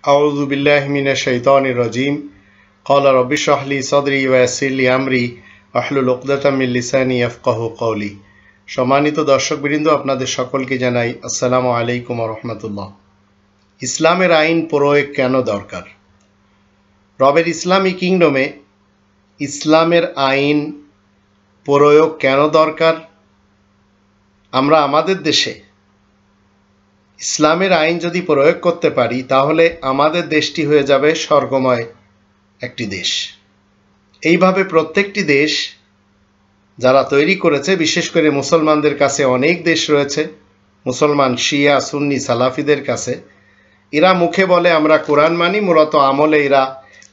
আউযু বিল্লাহি মিনাশ শাইতানির রাজিম। ক্বালা রাব্বি ইশরাহ লি সাদরি ওয়া ইয়াসসির লি আমরি ওয়াহলুল উকদাতাম মিন লিসানি ইয়াফকাহু কওলি। সম্মানিত দর্শকবৃন্দ, আপনাদের সকলকে জানাই আসসালামু আলাইকুম ওয়া রাহমাতুল্লাহ। ইসলামের আইন প্রয়োগ কেন দরকার? রবের ইসলামী কিংডমে ইসলামের আইন প্রয়োগ কেন দরকার? আমরা আমাদের দেশে ইসলামের আইন যদি প্রয়োগ করতে পারি তাহলে আমাদের দেশটি হয়ে যাবে স্বর্গময় একটি দেশ। এইভাবে প্রত্যেকটি দেশ যারা তৈরি করেছে, বিশেষ করে মুসলমানদের কাছে অনেক দেশ রয়েছে, মুসলমান শিয়া সুন্নি সালাফিদের কাছে, এরা মুখে বলে আমরা কোরআন মানি, মূলত আমলে এরা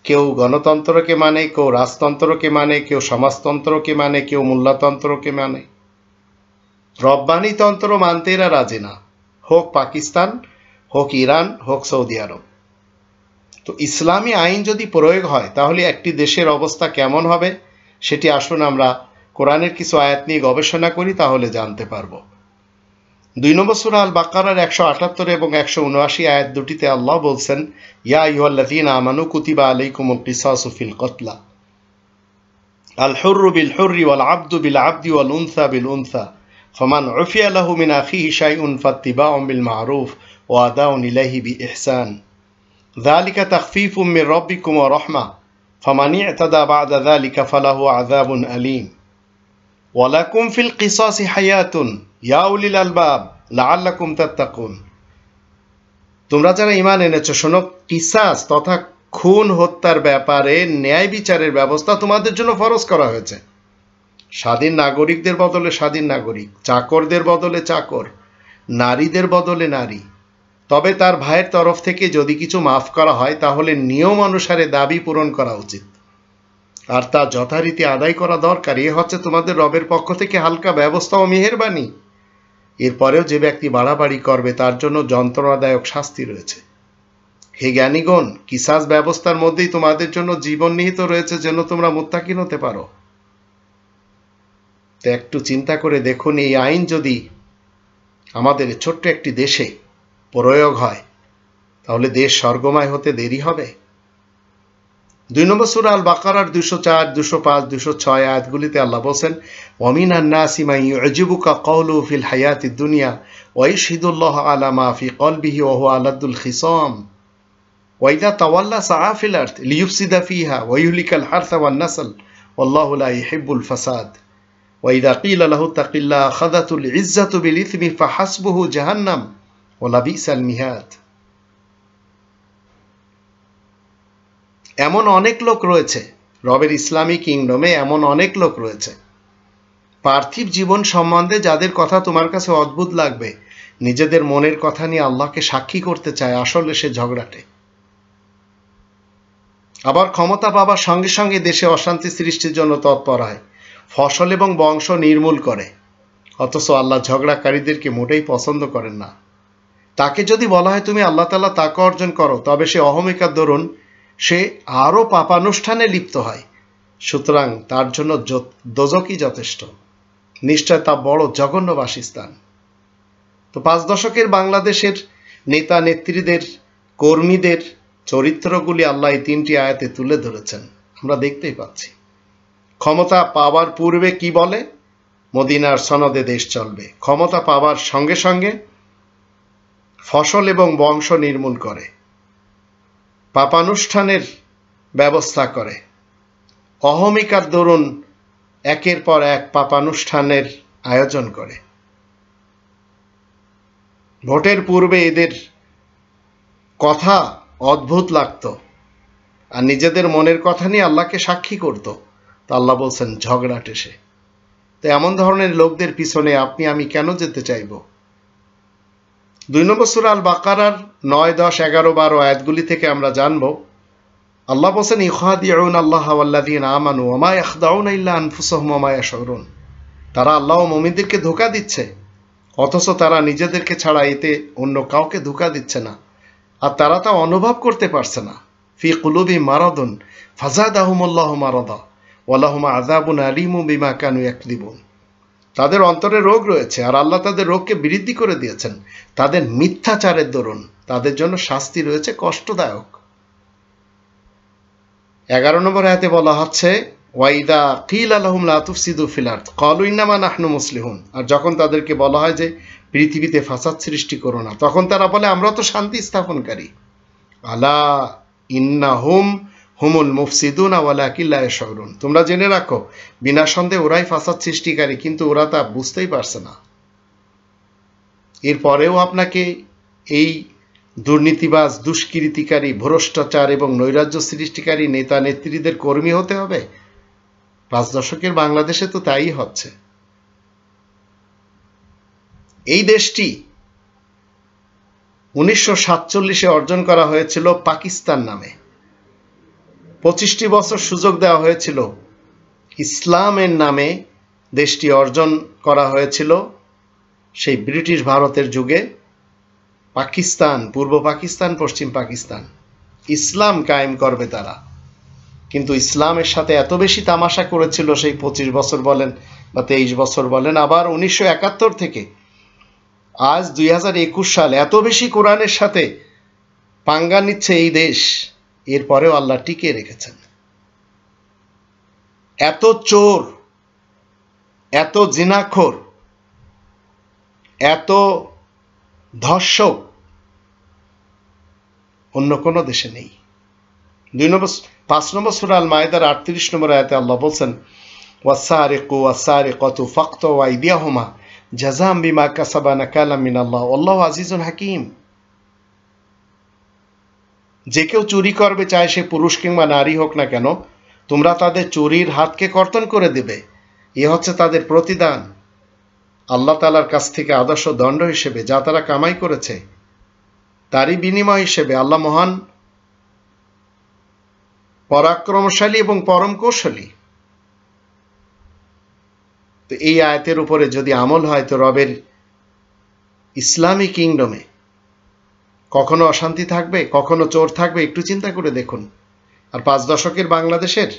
কেউ গণতন্ত্রকে মানে, কেউ রাজতন্ত্রকে মানে, কেউ সমাজতন্ত্রকে মানে, কেউ মোল্লাতন্ত্রকে মানে। রব্বানি তন্ত্র মানতে এরা রাজি না, হোক পাকিস্তান, হোক ইরান, হোক সৌদি আরব। তো ইসলামী আইন যদি প্রয়োগ হয় তাহলে একটি দেশের অবস্থা কেমন হবে সেটি আসুন আমরা কোরআনের কিছু আয়াত নিয়ে গবেষণা করি, তাহলে জানতে পারবো। 2 নম্বর সূরা আল বাকারার 178 এবং 179 আয়াত দুটিতে আল্লাহ বলছেন, ইয়া আইয়ুহাল্লাযীনা আমানু কুতিবা আলাইকুমুল কিসাসু ফিল কতলা আল হুররু বিল হুররি ওয়াল আবদু বিল আবদি ওয়াল উনসা বিল উনসা ফামান উফিয়া লাহু মিন আখিহি শাইউন ফাত্তিবাউন বিল মা'রুফ ওয়া আদাউন ইলাইহি বিইহসান যালিকা তাখফীফুম মির রাব্বিকুম ওয়া রাহমা ফামান ই'তাদা বা'দা যালিকা ফালাহু আযাবুন আলীম ওয়া লাকুম ফিল কিসাসি হায়াতুন ইয়া উলিল আলবাব লাআল্লাকুম তাত্তাকুন। তোমরা যারা ঈমান এনেছো শোনো, কিসাস তথা খুন হত্যার ব্যাপারে ন্যায় বিচারের ব্যবস্থা তোমাদের জন্য ফরজ করা হয়েছে। স্বাধীন নাগরিকদের বদলে স্বাধীন নাগরিক, চাকরদের বদলে চাকর, নারীদের বদলে নারী। তবে তার ভাইয়ের তরফ থেকে যদি কিছু মাফ করা হয় তাহলে নিয়ম অনুসারে দাবি পূরণ করা উচিত, আর তা যথারীতি আদায় করা দরকার। এ হচ্ছে তোমাদের রবের পক্ষ থেকে হালকা ব্যবস্থা ও মেহেরবানি। এরপরেও যে ব্যক্তি বাড়াবাড়ি করবে তার জন্য যন্ত্রণাদায়ক শাস্তি রয়েছে। হে জ্ঞানীগণ, কিসাস ব্যবস্থার মধ্যেই তোমাদের জন্য জীবন নিহিত রয়েছে, যেন তোমরা মুত্তাকিন হতে পারো। তো একটু চিন্তা করে দেখুন, এই আইন যদি আমাদের ছোট্ট একটি দেশে প্রয়োগ হয় তাহলে দেশ স্বর্গময় হতে দেরি হবে? 2 নম্বর সূরা আল বাকারার 204, 205, 206 আয়াতগুলিতে আল্লাহ বলেন, ওয়ামিনান নাসি মান ইউজিবুকা কওলুহু ফিল হায়াতিদ দুনিয়া ওয়া ইয়াশহাদুল্লাহু আলা মা ফি কলবিহি ওয়া হুয়া আলাদুল খিসাম ওয়া ইযা তাওয়াল্লা সাআ ফিল আরদ লিইফসিদা ফিহা ওয়া ইহলিকাল হারসা ওয়ান নাসল ওয়াল্লাহু লা ইউহিব্বুল ফাসাদ ওয়া ইযা কিলা লাহু তাকিল্লাহ আখাযাতুল ইজ্জাতু বিল ইসমি ফাহাসবুহু জাহান্নাম ওয়া লাবিসাল মিহাদ। এমন অনেক লোক রয়েছে রবের ইসলামী কিংডমে, এমন অনেক লোক রয়েছে পার্থিব জীবন সম্বন্ধে যাদের কথা তোমার কাছে অদ্ভুত লাগবে, নিজেদের মনের কথা নিয়ে আল্লাহকে সাক্ষী করতে চায়, আসলে সে ঝগড়াটে। আবার ক্ষমতা পাবার সঙ্গে সঙ্গে দেশে অশান্তি সৃষ্টির জন্য তৎপর হয়, ফসল এবং বংশ নির্মূল করে, অথচ আল্লাহ ঝগড়াকারীদেরকে মোটেই পছন্দ করেন না। তাকে যদি বলা হয় তুমি আল্লাহ তাআলা তাকে অর্জন করো, তবে সে অহমিকার দরুন সে আরও পাপানুষ্ঠানে লিপ্ত হয়। সুতরাং তার জন্য দোজখই যথেষ্ট, নিশ্চয় তা বড় জঘন্য বাসস্থান। তো 5 দশকের বাংলাদেশের নেতা নেত্রীদের, কর্মীদের চরিত্রগুলি আল্লাহ এই 3টি আয়াতে তুলে ধরেছেন, আমরা দেখতেই পাচ্ছি। ক্ষমতা পাওয়ার পূর্বে কি বলে? মদিনার সনদে দেশ চলবে। ক্ষমতা পাওয়ার সঙ্গে সঙ্গে ফসল এবং বংশ নির্মূল করে, পাপানুষ্ঠানের ব্যবস্থা করে, অহমিকার দরুন একের পর এক পাপানুষ্ঠানের আয়োজন করে। ভোটের পূর্বে এদের কথা অদ্ভুত লাগত, আর নিজেদের মনের কথা নিয়ে আল্লাহকে সাক্ষী করত। তা আল্লাহ বলছেন ঝগড়াটে সে। তো এমন ধরনের লোকদের পিছনে আপনি আমি কেন যেতে চাইব? 2 নম্বর সূরা আল বাকারার 9, 10, 11, 12 আয়াতগুলি থেকে আমরা জানব, আল্লাহ বলেন, ইউখাদিউনা আল্লাহ ওয়াল্লাযীনা আমানু ওয়া মা ইয়াখদাউনা ইল্লা আনফুসাহুম ওয়া মা ইয়াশউরুন। তারা আল্লাহ ও মুমিনদেরকে ধোঁকা দিচ্ছে, অথচ তারা নিজেদেরকে ছাড়া এতে অন্য কাউকে ধোঁকা দিচ্ছে না, আর তারা তা অনুভব করতে পারছে না। ফি কুলুবি মারাদুন ফাযাদাহুমুল্লাহু মারাদা ওয়া লাহুম আযাবুন আলীমুম বিমা কানু ইয়াকযিবুন। তাদের অন্তরে রোগ রয়েছে, আর আল্লাহ তাদের রোগকে বৃদ্ধি করে দিয়েছেন তাদের মিথ্যাচারের দরুন। তাদের জন্য শাস্তি রয়েছে কষ্টদায়ক। 11 নম্বর আয়াতে বলা হচ্ছে ওয়াইদা কিলা লাহুম লা তুফসিদু ফিল আরদ ক্বালু ইন্নামা নাহনু মুসলিহুন। আর যখন তাদেরকে বলা হয় যে পৃথিবীতে ফাসাদ সৃষ্টি করো না, তখন তারা বলে আমরা তো শান্তি স্থাপনকারী। আলা ইন্নাহুম হুমুল মুফসিদুনা ওয়ালাকিন লা ইয়াশউরুন। তোমরা জেনে রাখো বিনা সন্দেহে ওরাই ফাসাদ সৃষ্টিকারী, কিন্তু ওরা তা বুঝতেই পারছে না। এরপরেও আপনাকে এই দুর্নীতিবাজ, দুষ্কৃতিকারী, ভ্রষ্টাচার এবং নৈরাজ্য সৃষ্টিকারী নেতা নেত্রীদের কর্মী হতে হবে? 5 দশকের বাংলাদেশে তো তাই হচ্ছে। এই দেশটি 1947-এ অর্জন করা হয়েছিল পাকিস্তান নামে। 25টি বছর সুযোগ দেওয়া হয়েছিল। ইসলামের নামে দেশটি অর্জন করা হয়েছিল সেই ব্রিটিশ ভারতের যুগে। পাকিস্তান, পূর্ব পাকিস্তান, পশ্চিম পাকিস্তান, ইসলাম কায়েম করবে তারা। কিন্তু ইসলামের সাথে এত বেশি তামাশা করেছিল সেই 25 বছর বলেন বা 23 বছর বলেন, আবার 1971 থেকে আজ 2021 সাল এত বেশি কোরআনের সাথে পাঙ্গা নিচ্ছে এই দেশ। এরপরেও আল্লাহ টিকিয়ে রেখেছেন। এত চোর, এত জিনাখোর, এত ধর্ষক অন্য কোনো দেশে নেই। 5 নম্বর সূরা আল মায়েদার 38 নম্বর আয়াতে আল্লাহ বলছেন ওয়াসারিকু ওয়াসারিকাতু ফাকতু আইদিয়াহুমা জাযাম বিমা কাসাবা নাকালাম মিনাল্লাহ আল্লাহু আজিজুন হাকিম। যে কেউ চুরি করবে, চায় সে পুরুষ কিংবা নারী হোক না কেন, তোমরা তাদের চুরির হাতকে কর্তন করে দেবে। এ হচ্ছে তাদের প্রতিদান আল্লাহ তাআলার কাছ থেকে আদর্শ দণ্ড হিসেবে, যা তারা কামাই করেছে তারই বিনিময় হিসেবে। আল্লাহ মহান, পরাক্রমশালী এবং পরম কৌশলী। তো এই আয়াতের উপরে যদি আমল হয়, তো রবের ইসলামী কিংডমে কখনো অশান্তি থাকবে, কখনো চোর থাকবে? একটু চিন্তা করে দেখুন। আর 5 দশকের বাংলাদেশের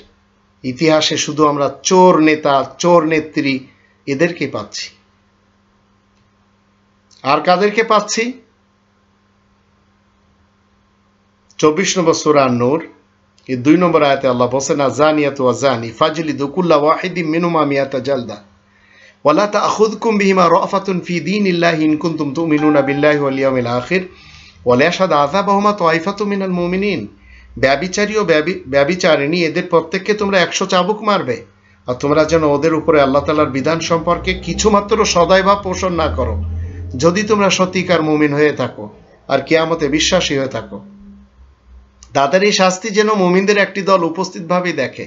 ইতিহাসে শুধু আমরা চোর নেতা, চোর নেত্রী এদেরকে পাচ্ছি। আর কাদেরকে পাচ্ছি? 24 নম্বর সূরা নূর 2 নম্বর আয়াতে আল্লাহ বলেন আযানিয়াতু ওয়াযানি ফাজলিদু কুল্লা ওয়াহিদিম মিনহুমা মিয়াতা জালদা ওয়ালা তাআখুযকুম বিহিমা রাফাতুন ফি দীনিল্লাহি ইন কুনতুম তুমিনুনা বিল্লাহি ওয়াল ইয়াউমিল আখির ওয়ালা ইয়াশহাদু আযাবাহুমা তায়ফাতুম মিনাল মুমিনিন। ব্যভিচারী ও ব্যভিচারিণী এদের প্রত্যেককে তোমরা 100 চাবুক মারবে, আর তোমরা যেন ওদের উপরে আল্লাহ তাআলার বিধান সম্পর্কে কিছুমাত্র সদয় ভাব পোষণ না করো, যদি তোমরা সত্যিকার মুমিন হয়ে থাকো আর কিয়ামতে বিশ্বাসী হয়ে থাকো। তাদের এই শাস্তি যেন মুমিনদের একটি দল উপস্থিতভাবে দেখে।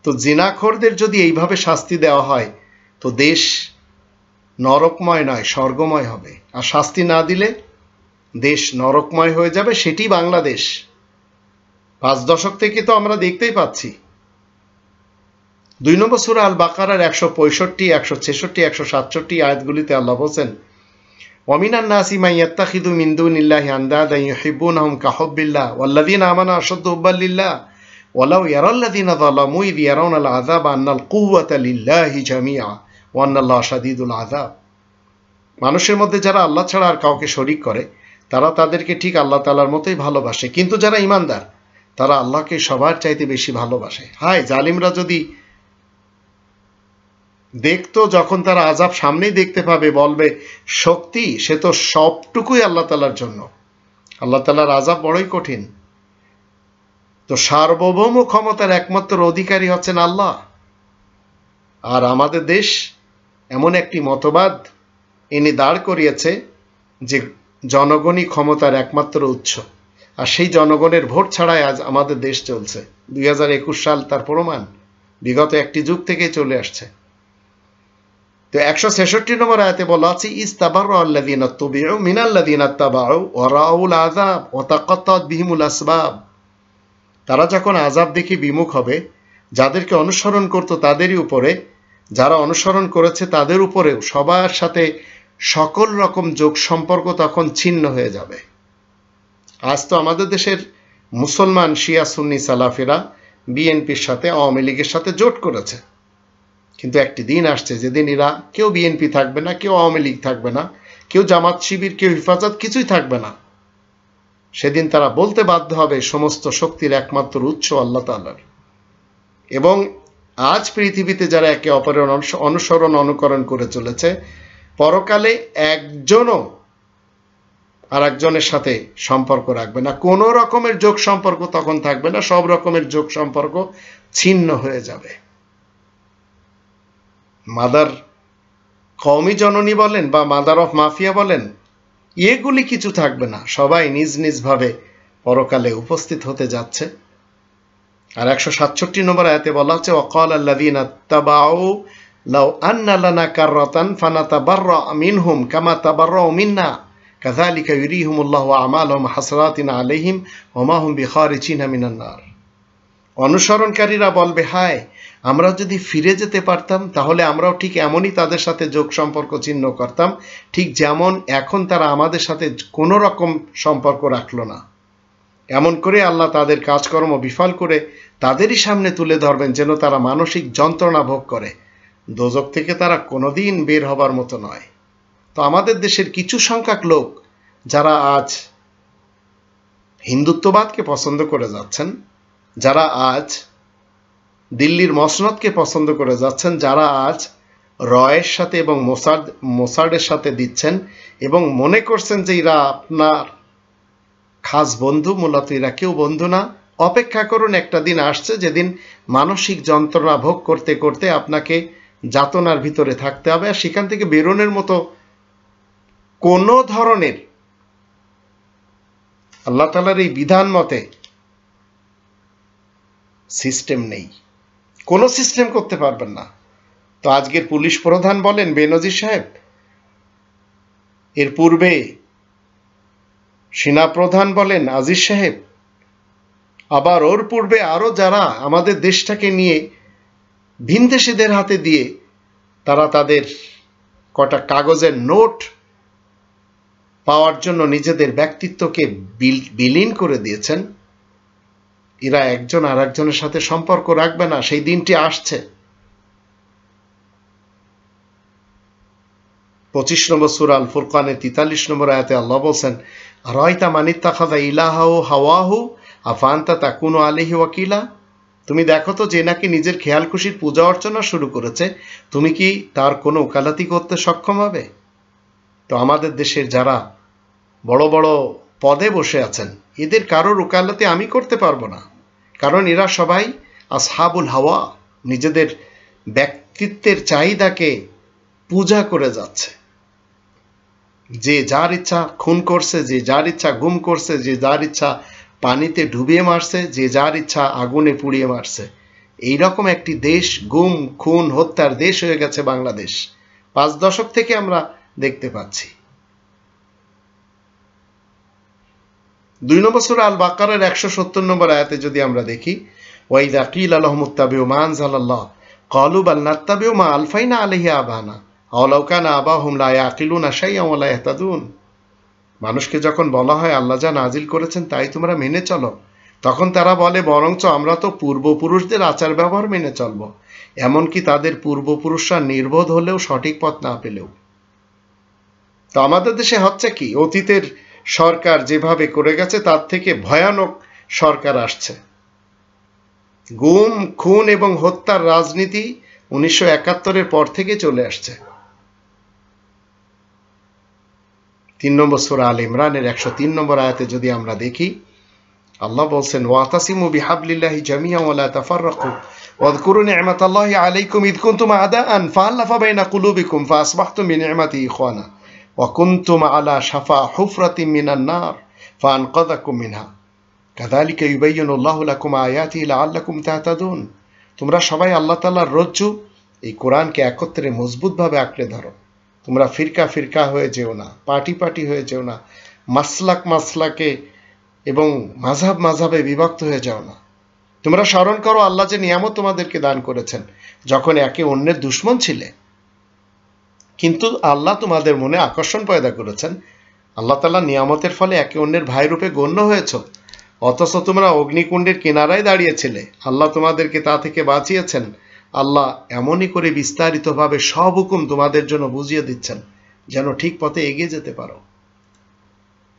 তো জিনাখোরদের যদি এইভাবে শাস্তি দেওয়া হয়, তো দেশ নরকময় নয়, স্বর্গময় হবে। আর শাস্তি না দিলে দেশ নরকময় হয়ে যাবে। সেটি বাংলাদেশ 5 দশক থেকে তো আমরা দেখতেই পাচ্ছি। 2 নম্বর সূরা আল বাকারার 165, 166, 167 আয়াতগুলিতে আল্লাহ বলেন ওয়ামিনান নাসি মান ইয়াত্তাখিযু মিন দুনিল্লাহি আনদাদান ইউহিব্বুনাহুম কাহুব্বিল্লাহ ওয়াল্লাযীনা আমানু আশাদ্দু হুব্বান লিল্লাহ ওয়ালাউ ইয়ারাল্লাযীনা যালামু ইয ইয়ারাউনাল আযাবা আন্নাল কুওয়াতা লিল্লাহি জামিআ ওয়া আন্নাল্লাহা শাদীদুল আযাব। মানুষের মধ্যে যারা আল্লাহ ছাড়া আর কাউকে শরীক করে, তারা তাদেরকে ঠিক আল্লাহ তাআলার মতোই ভালোবাসে, কিন্তু যারা ঈমানদার তারা আল্লাহকে সবার চাইতে বেশি ভালোবাসে। হায়, জালিমরা যদি দেখতো, যখন তারা আযাব সামনেই দেখতে পাবে, বলবে শক্তি সে তো সবটুকুই আল্লাহ তাআলার জন্য। আল্লাহ তাআলার আযাব বড়ই কঠিন। তো সার্বভৌম ক্ষমতার একমাত্র অধিকারী হচ্ছেন আল্লাহ। আর আমাদের দেশ এমন একটি মতবাদ এনে দাঁড় করিয়েছে যে জনগণই ক্ষমতার একমাত্র উৎস, আর সেই জনগণের ভোট ছাড়াই আজ আমাদের দেশ চলছে। 2021 সাল তার প্রমাণ, বিগত একটি যুগ থেকে চলে আসছে। তো 166 নম্বর আয়াতে বলা আছে ইস্তাবাররা আল্লাযীনা তুবিউ মিনাল্লাযীনা তাবাউ ওয়া রাউল আযাব ওয়া তাকাত্তাত বিহিমুল আসবাব। তারা যখন আযাব দেখে বিমুখ হবে, যাদেরকে অনুসরণ করত তাদেরই উপরে, যারা অনুসরণ করেছে তাদের উপরেও, সবার সাথে সকল রকম যোগ সম্পর্ক তখন ছিন্ন হয়ে যাবে। আজ তো আমাদের দেশের মুসলমান শিয়া সুন্নি সালাফিরা বিএনপির সাথে, আওয়ামী লীগের সাথে জোট করেছে, কিন্তু একটি দিন আসছে যেদিন এরা কেউ বিএনপি থাকবে না, কেউ আওয়ামী লীগ থাকবে না, কেউ জামাত শিবির, কেউ হেফাজত, কিছুই থাকবে না। সেদিন তারা বলতে বাধ্য হবে সমস্ত শক্তির একমাত্র উৎস আল্লাহ তাআলার। এবং আজ পৃথিবীতে যারা একে অপরের অনুসরণ অনুকরণ করে চলেছে, পরকালে একজনও আর একজনের সাথে সম্পর্ক রাখবে না। কোনো রকমের যোগ সম্পর্ক তখন থাকবে না, সব রকমের যোগ সম্পর্ক ছিন্ন হয়ে যাবে। মাদার কওমি জননী বলেন বা মাদার অফ মাফিয়া বলেন, এগুলি কিছু থাকবে না। সবাই নিজ নিজ ভাবে পরকালে উপস্থিত হতে যাচ্ছে। আর 167 নম্বর আয়াতে বলা হচ্ছে, ওয়াকাল আল্লাযীনা তাবাউ লাউ আন্না লানা কাররাতান ফানাতাবাররা মিনহুম কামা তাবাররাউ মিন্না কাযালিকা ইউরিহিমুল্লাহু আমালাহুম হাসরাতিন আলাইহিম ওয়া মা হুম বিখারিজিনা মিনান নার। অনুসরণকারীরা বলবে, হায়, আমরা যদি ফিরে যেতে পারতাম তাহলে আমরাও ঠিক এমনই তাদের সাথে যোগ সম্পর্ক ছিন্ন করতাম, ঠিক যেমন এখন তারা আমাদের সাথে কোনো রকম সম্পর্ক রাখলো না। এমন করে আল্লাহ তাদের কাজকর্ম বিফল করে তাদেরই সামনে তুলে ধরবেন, যেন তারা মানসিক যন্ত্রণা ভোগ করে। দোজখ থেকে তারা কোনোদিন বের হবার মতো নয়। তো আমাদের দেশের কিছু সংখ্যক লোক যারা আজ হিন্দুত্ববাদকে পছন্দ করে যাচ্ছেন, যারা আজ দিল্লির মসনদকে পছন্দ করে যাচ্ছেন, যারা আজ রয়ের সাথে এবং মোসাদের সাথে দিচ্ছেন এবং মনে করছেন যে এরা আপনার খাস বন্ধু, মূলত এরা কেউ বন্ধু না। অপেক্ষা করুন, একটা দিন আসছে যেদিন মানসিক যন্ত্রণা ভোগ করতে করতে আপনাকে যাতনার ভিতরে থাকতে হবে, আর সেখান থেকে বেরোনোর মতো কোনো ধরনের আল্লাহ তাআলার এই বিধান মতে সিস্টেম নেই। কোনো সিস্টেম করতে পারবেন না। তো আজকের পুলিশ প্রধান বলেন বেনজির সাহেব, এর পূর্বে সেনা প্রধান বলেন আজিজ সাহেব, আবার ওর পূর্বে আরো যারা আমাদের দেশটাকে নিয়ে ভিনদেশীদের হাতে দিয়ে তারা তাদের কটা কাগজের নোট পাওয়ার জন্য নিজেদের ব্যক্তিত্বকে বিলীন করে দিয়েছেন, এরা একজন আর একজনের সাথে সম্পর্ক রাখবে না। সেই দিনটি আসছে। 25 নম্বর সূরা আল ফুরকানের 43 নম্বর আয়াতে আল্লাহ বলছেন, আরাইতা মান ইত্তাখাযা ইলাহাহু হাওয়াহু আফা আনতা তাকুনু আলাইহি ওয়াকিলা। তুমি দেখো তো, যে নাকি নিজের খেয়াল খুশির পূজা অর্চনা শুরু করেছে, তুমি কি তার কোনো ওকালতি করতে সক্ষম হবে? তো আমাদের দেশের যারা বড় বড় পদে বসে আছেন, এদের কারোর ওকালতি আমি করতে পারবো না, কারণ এরা সবাই আসহাবুল হাওয়া, নিজেদের ব্যক্তিত্বের চাহিদাকে পূজা করে যাচ্ছে। যে যার ইচ্ছা খুন করছে, যে যার ইচ্ছা গুম করছে, যে যার ইচ্ছা পানিতে ডুবিয়ে মারছে, যে যার ইচ্ছা আগুনে পুড়িয়ে মারছে। এইরকম একটি দেশ, গুম খুন হত্যার দেশ হয়ে গেছে বাংলাদেশ। 5 দশক থেকে আমরা দেখতে পাচ্ছি। 2 নম্বর সূরা আল বাকারার 170 নম্বর আয়াতে যদি আমরা দেখি, ওয়াইদা কিলা লাহুম ইত্তাবিউ মা আনজালাল্লাহ ক্বালু বাল নাত্তাবিউ মা আলফাইনা আলাইহি আবানা আও লাউ কানা আবাহুম লা ইয়াকিলুনা শাইআন ওয়া লা ইয়াহতাদুন। মানুষকে যখন বলা হয় আল্লাহ যা নাজিল করেছেন তাই তোমরা মেনে চলো, তখন তারা বলে বরঞ্চ আমরা তো পূর্বপুরুষদের আচার ব্যবহার মেনে চলবো, এমনকি তাদের পূর্বপুরুষরা নির্বোধ হলেও, সঠিক পথ না পেলেও। তো আমাদের দেশে হচ্ছে কি, অতীতের সরকার যেভাবে করে গেছে তার থেকে ভয়ানক সরকার আসছে। গুম খুন এবং হত্যার রাজনীতি 1971-এর পর থেকে চলে আসছে। 3 নম্বর সূরা আল ইমরানের 103 নম্বর আয়াতে যদি আমরা দেখি, আল্লাহ বলছেন, ওয়াতাসিমু বিহাবলিল্লাহি জামিআন ওয়া লা তাফাররাকু ওয়াযকুরু নি'মাতাল্লাহি আলাইকুম ইয কুনতুম আদাআন ফাআলাফা বাইনা কুলুবিকুম ফাআসবাহতুম বিনি'মাতিহি ইখওয়ানা ওয়া কুনতুম আলা শাফা হুফরাতিন মিনান নার ফাআনকাযাকুম মিনহা কাযালিকা ইউবাইয়িনুল্লাহু লাকুম আয়াতিহি লাআল্লাকুম তাহতাদুন। তোমরা সবাই আল্লাহ তাআলার রজ্জু, এই কোরআনকে একত্রে মজবুতভাবে আঁকড়ে ধরো। তোমরা ফিরকা ফিরকা হয়ে যেও না, পার্টি পার্টি হয়ে যেও না, মাসলাক মাসলাকে এবং মাযহাব মাযহাবে বিভক্ত হয়ে যাও না। তোমরা স্মরণ করো আল্লাহ যে নিয়ামত তোমাদেরকে দান করেছেন, যখন একে অন্যের দুশমন ছিলে, কিন্তু আল্লাহ তোমাদের মনে আকর্ষণ পয়দা করেছেন। আল্লাহ তাআলা নিয়ামতের ফলে একে অন্যের ভাই রূপে গণ্য হয়েছ, অথচ তোমরা অগ্নিকুণ্ডের কিনারায় দাঁড়িয়েছিলে। আল্লাহ তোমাদেরকে তা থেকে বাঁচিয়েছেন। আল্লাহ এমনই করে বিস্তারিতভাবে সব হুকুম তোমাদের জন্য বুঝিয়ে দিচ্ছেন যেন ঠিক পথে এগিয়ে যেতে পারো।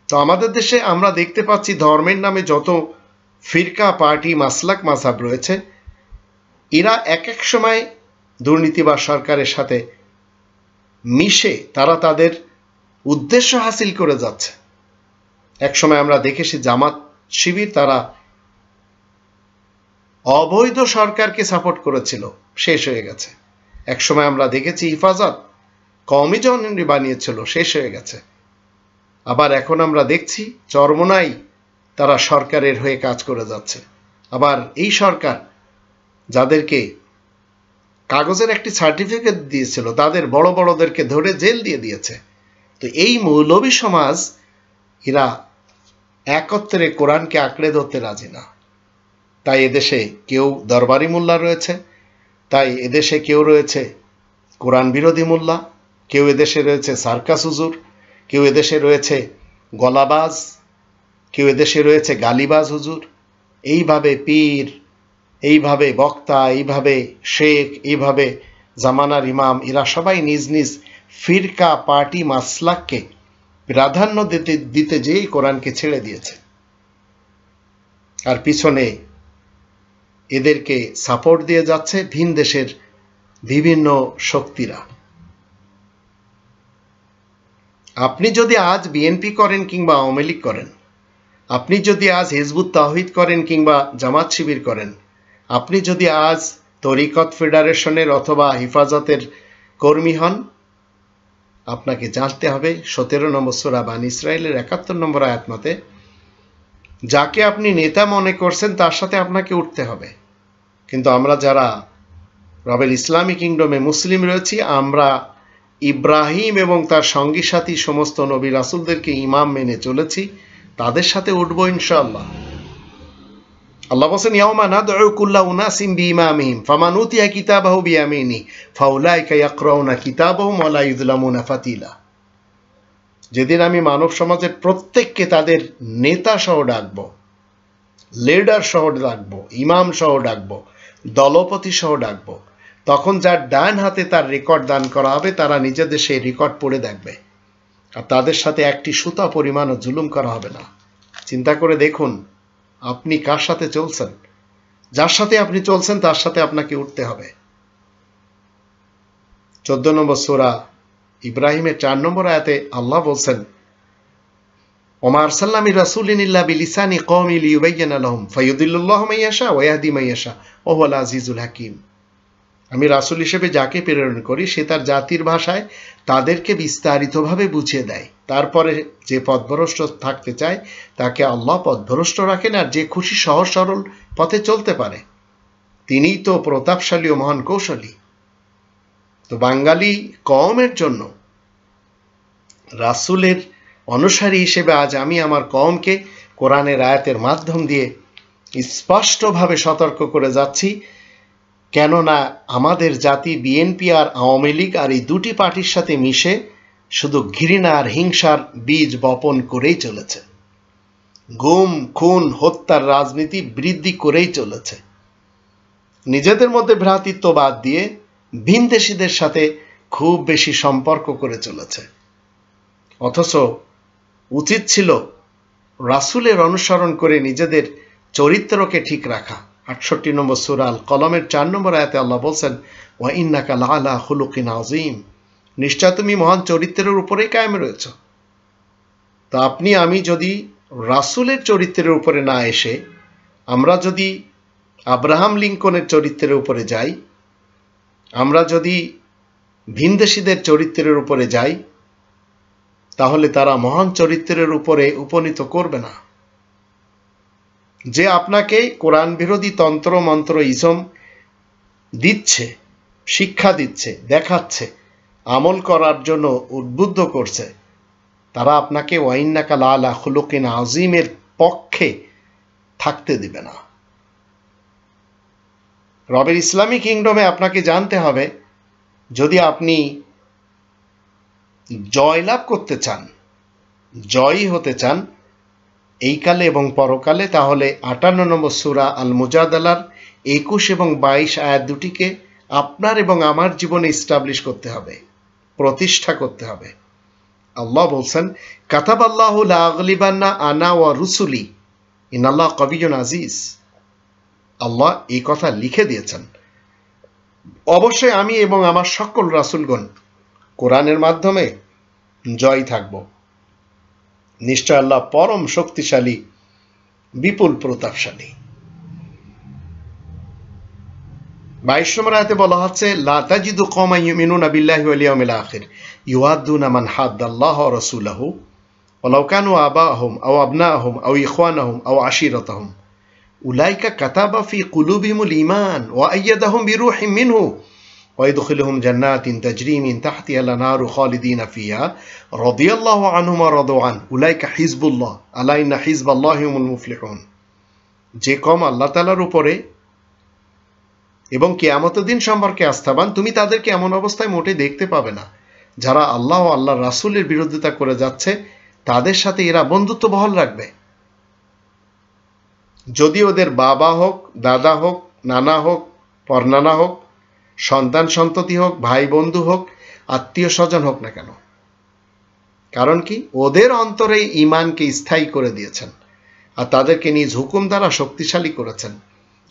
তো আমাদের দেশে আমরা দেখতে পাচ্ছি ধর্মের নামে যত ফিরকা, পার্টি, মাসলাক, মাযহাব রয়েছে, এরা এক এক সময় দুর্নীতি বা সরকারের সাথে মিশে তারা তাদের উদ্দেশ্য হাসিল করে যাচ্ছে। এক সময় আমরা দেখেছি জামাত শিবির তারা অবৈধ সরকারকে সাপোর্ট করেছিল, শেষ হয়ে গেছে। এক সময় আমরা দেখেছি হিফাজত কওমি জননী বানিয়েছিল, শেষ হয়ে গেছে। আবার এখন আমরা দেখছি চরমোনাই তারা সরকারের হয়ে কাজ করে যাচ্ছে। আবার এই সরকার যাদেরকে কাগজের একটি সার্টিফিকেট দিয়েছিল তাদের বড় বড়দেরকে ধরে জেল দিয়ে দিয়েছে। তো এই মৌলবী সমাজ এরা একত্রে কোরআনকে আঁকড়ে ধরতে রাজি না। তাই এদেশে কেউ দরবারি মোল্লা রয়েছে, তাই এদেশে কেউ রয়েছে কোরআন বিরোধী মোল্লা, কেউ এদেশে রয়েছে সার্কাস হুজুর, কেউ এদেশে রয়েছে গলাবাজ, কেউ এদেশে রয়েছে গালিবাজ হুজুর। এইভাবে পীর, এইভাবে বক্তা, এইভাবে শেখ, এইভাবে জামানার ইমাম, এরা সবাই নিজ নিজ ফিরকা, পার্টি, মাসলাককে প্রাধান্য দিতে যেই কোরআনকে ছেড়ে দিয়েছে। আর পিছনে এদেরকে সাপোর্ট দিয়ে যাচ্ছে ভিন দেশের বিভিন্ন শক্তিরা। আপনি যদি আজ বিএনপি করেন কিংবা আওয়ামী লীগ করেন, আপনি যদি আজ হিজবুত তাওহীদ করেন কিংবা জামাত শিবির করেন, আপনি যদি আজ তরিকত ফেডারেশনের অথবা হিফাজতের কর্মী হন, আপনাকে জানতে হবে 17 নম্বর সূরা বানী ইসরাঈলের 71 নম্বর আয়াত মতে যাকে আপনি নেতা মনে করছেন তার সাথে আপনাকে উঠতে হবে। কিন্তু আমরা যারা রবেল ইসলামী কিংডমে মুসলিম রয়েছি, আমরা ইব্রাহিম এবং তার সঙ্গী সাথী সমস্ত নবী রাসূলদেরকে ইমাম মেনে চলেছি, তাদের সাথে উঠবো ইনশাআল্লাহ। আল্লাহ বলেন ইয়াউমা নাদউ কুল্লা উনাসিম বিইমামিহিম ফামান উতিয়া কিতাবাহু বিয়ামিনি ফাউলাইকা ইয়াকরাউনা কিতাবাহুম ওয়া লা ইযলামুনা ফাতিলা। যেদিন আমি মানব সমাজের প্রত্যেককে তাদের নেতা সহ ডাকবো, লিডার সহ ডাকবো, ইমাম সহ ডাকবো, দলপতি সহ ডাকবো, তখন যার ডান হাতে তার রেকর্ড দান করা হবে তারা নিজেদের সেই রেকর্ড পড়ে দেখবে, আর তাদের সাথে একটি সুতা পরিমাণও জুলুম করা হবে না। চিন্তা করে দেখুন আপনি কার সাথে চলছেন। যার সাথে আপনি চলছেন তার সাথে আপনাকে উঠতে হবে। 14 নম্বর সূরা ইব্রাহিমের 4 নম্বর আয়াতে আল্লাহ বলছেন ওমা আরসালনা মির রাসূলিন ইল্লা বিলিসানি কওমি লিয়ুবাইয়িনা লাহুম ফায়ুদিল্লুল্লাহু মান ইয়াশা ওয়া ইয়াহদি মান ইয়াশা ওয়া হুয়াল আজিজুল হাকীম। আমি রাসূল হিসেবে যাকে প্রেরণ করি সে তার জাতির ভাষায় তাদেরকে বিস্তারিতভাবে বুঝিয়ে দেয়। তারপরে যে পথভ্রষ্ট থাকতে চায় তাকে আল্লাহ পথভ্রষ্ট রাখেন, আর যে খুশি সহজ সরল পথে চলতে পারে তিনিই তো প্রতাপশালী ও মহান কৌশলী। তো বাঙালি কওমের জন্য রাসূলের অনুসারী হিসেবে আজ আমি আমার কওমকে কোরআনের আয়াতের মাধ্যম দিয়ে স্পষ্টভাবে সতর্ক করে যাচ্ছি, কেননা আমাদের জাতি বিএনপি আর আওয়ামী লীগ আর এই দুটি পার্টির সাথে মিশে শুধু ঘৃণা আর হিংসার বীজ বপন করেই চলেছে, গুম খুন হত্যার রাজনীতি বৃদ্ধি করেই চলেছে, নিজেদের মধ্যে ভ্রাতৃত্ববাদ দিয়ে ভিনদেশীদের সাথে খুব বেশি সম্পর্ক করে চলেছে। অথচ উচিত ছিল রাসূলের অনুসরণ করে নিজেদের চরিত্রকে ঠিক রাখা। 68 নম্বর সূরা আল কলমের 4 নম্বর আয়াতে আল্লাহ বলছেন ওয়া ইন্নাকা লাআলা খুলুকিন আযীম, নিশ্চয় তুমি মহান চরিত্রের উপরেই কায়েম রয়েছ। তো আপনি আমি যদি রাসূলের চরিত্রের উপরে না এসে আমরা যদি আব্রাহাম লিঙ্কনের চরিত্রের উপরে যাই, আমরা যদি ভিনদেশীদের চরিত্রের উপরে যাই, তাহলে তারা মহান চরিত্রের উপরে উপনীত করবে না। যে আপনাকে কোরআন বিরোধী তন্ত্র মন্ত্র ইসম দিচ্ছে, শিক্ষা দিচ্ছে, দেখাচ্ছে, আমল করার জন্য উদ্বুদ্ধ করছে, তারা আপনাকে ওয়া ইন্নাকা লাআলা খুলুকিন আযীমের পক্ষে থাকতে দিবে না। রবের ইসলামী কিংডমে আপনাকে জানতে হবে, যদি আপনি জয়লাভ করতে চান, জয়ী হতে চান এই কালে এবং পরকালে, তাহলে 58 নম্বর সূরা আল মুজাদালার 21 এবং 22 আয়াত দুটিকে আপনার এবং আমার জীবনে ইস্টাবলিশ করতে হবে, প্রতিষ্ঠা করতে হবে। আল্লাহ বলছেন, কাতাবাল্লাহু লা আগলিবান্না আনা ওয়া রুসুলি ইন্নাল্লাহ কবিয়্যুন আজিজ। আল্লাহ এই কথা লিখে দিয়েছেন, অবশ্যই আমি এবং আমার সকল রাসূলগণ কোরআনের মাধ্যমে জয় থাকব। নিশ্চয় আল্লাহ পরম শক্তিশালী, বিপুল প্রতাপশালী। 22 নম্বর আয়াতে বলা হচ্ছে, লা তাজিদু কওমান ইউমিনুনা বিল্লাহি ওয়াল ইয়াউমিল আখির ইউআদ্দুনা মান হাদ্দাল্লাহ ওয়া রাসূলাহু ওয়ালাউ কানু আবাআহুম আও আবনাআহুম আও ইখওয়ানাহুম আও আশীরাতাহুম উলাইকা কাতাবা ফি কুলুবিহিমুল ঈমান ওয়া আইয়াদাহুম বিরূহিম মিনহু ওয়া ইয়াদখিলুহুম জান্নাতিন তাজরি মিন তাহতিহাল আনহারু খালিদিনা ফিহা রাদিয়াল্লাহু আনহুম ওয়া রাদু আন উলাইকা হিজবুল্লাহ আলা ইন্না হিজবাল্লাহি হুমুল মুফলিহুন। যে কম আল্লাহ তাআলার উপরে এবং কিয়ামতের দিন সম্পর্কে আস্থাবান, তুমি তাদেরকে এমন অবস্থায় মোটে দেখতে পাবে না যারা আল্লাহ ও আল্লাহর রাসূলের বিরোধিতা করে যাচ্ছে, তাদের সাথে এরা বন্ধুত্ব বহাল রাখবে। যদি ওদের বাবা হোক, দাদা হোক, নানা হোক, পরনানা হোক, সন্তান সন্ততি হোক, ভাই বন্ধু হোক, আত্মীয় স্বজন হোক না কেন। কারণ কি? ওদের অন্তরে ঈমানকে স্থায়ী করে দিয়েছেন আর তাদেরকে নিজ হুকুম দ্বারা শক্তিশালী করেছেন,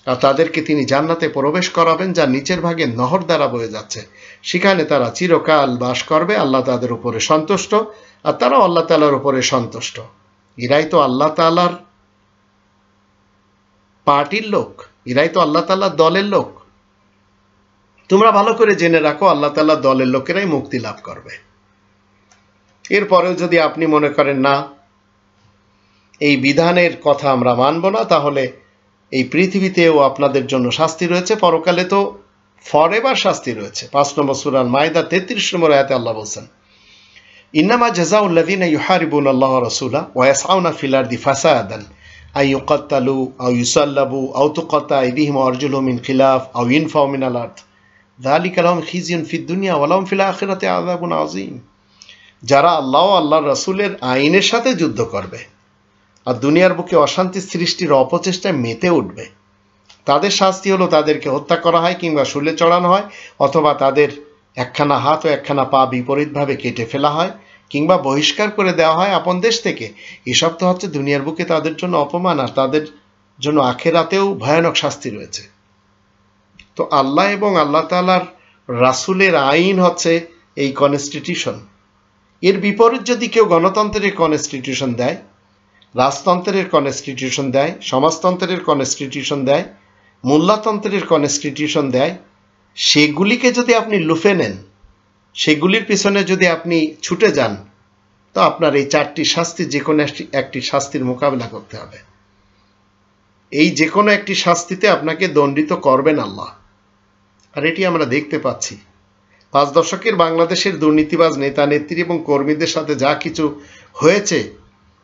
আর তাদেরকে তিনি জান্নাতে প্রবেশ করাবেন যা নিচের ভাগে নহর দ্বারা বয়ে যাচ্ছে, সেখানে তারা চিরকাল বাস করবে। আল্লাহ তাদের উপরে সন্তুষ্ট আর তারাও আল্লাহ তাআলার উপরে সন্তুষ্ট। এরাই তো আল্লাহ তাআলার পার্টির লোক, এরাই তো আল্লাহ তাআলার দলের লোক। তোমরা ভালো করে জেনে রাখো, আল্লাহ তাআলার দলের লোকেরাই মুক্তি লাভ করবে। এরপরেও যদি আপনি মনে করেন না এই বিধানের কথা আমরা মানব না, তাহলে এই পৃথিবীতেও আপনাদের জন্য শাস্তি রয়েছে, পরকালে তো ফরএভার শাস্তি রয়েছে। 5 নম্বর সূরা মাইদা 33 নম্বর আয়াতে আল্লাহ বলেন, ইন্নামা জাযাউল লাযিনা ইউহারিবুনাল্লাহ ওয়া রাসূলাহু ওয়া ইয়াসআউনা ফিল আরদি ফাসাদান আই ইউকাত্তালু আও ইউসাল্লাবু আও তুকাত্তা আইদিহিম ওয়া আরজুলুহুম মিন খিলাফ আও ইনফাউ মিনাল আরদ যালিকা লাহুম খিজিয়ুন ফিদ দুনিয়া ওয়া লাহুম ফিল আখিরাতি আযাবুন আযীম। যারা আল্লাহ ও আল্লাহর রাসূলের আইনের সাথে যুদ্ধ করবে আর দুনিয়ার বুকে অশান্তি সৃষ্টির অপচেষ্টায় মেতে উঠবে, তাদের শাস্তি হলো তাদেরকে হত্যা করা হয় কিংবা শুলে চড়ানো হয়, অথবা তাদের একখানা হাত ও একখানা পা বিপরীতভাবে কেটে ফেলা হয় কিংবা বহিষ্কার করে দেওয়া হয় আপন দেশ থেকে। এসব তো হচ্ছে দুনিয়ার বুকে তাদের জন্য অপমান, আর তাদের জন্য আখিরাতেও ভয়ানক শাস্তি রয়েছে। তো আল্লাহ এবং আল্লাহ তাআলার রাসূলের আইন হচ্ছে এই কনস্টিটিউশন। এর বিপরীত যদি কেউ গণতন্ত্রের কনস্টিটিউশন দেয়, রাজতন্ত্রের কনস্টিটিউশন দেয়, সমাজতন্ত্রের কনস্টিটিউশন দেয়, মোল্লাতন্ত্রের কনস্টিটিউশন দেয়, সেগুলিকে যদি আপনি লুফে নেন, সেগুলির পিছনে যদি আপনি ছুটে যান, তো আপনার এই 4টি শাস্তি যে কোনো একটি শাস্তির মোকাবিলা করতে হবে। এই যে কোনো একটি শাস্তিতে আপনাকে দণ্ডিত করবেন আল্লাহ, আর এটি আমরা দেখতে পাচ্ছি। 5 দশকের বাংলাদেশের দুর্নীতিবাজ নেতা নেত্রী এবং কর্মীদের সাথে যা কিছু হয়েছে,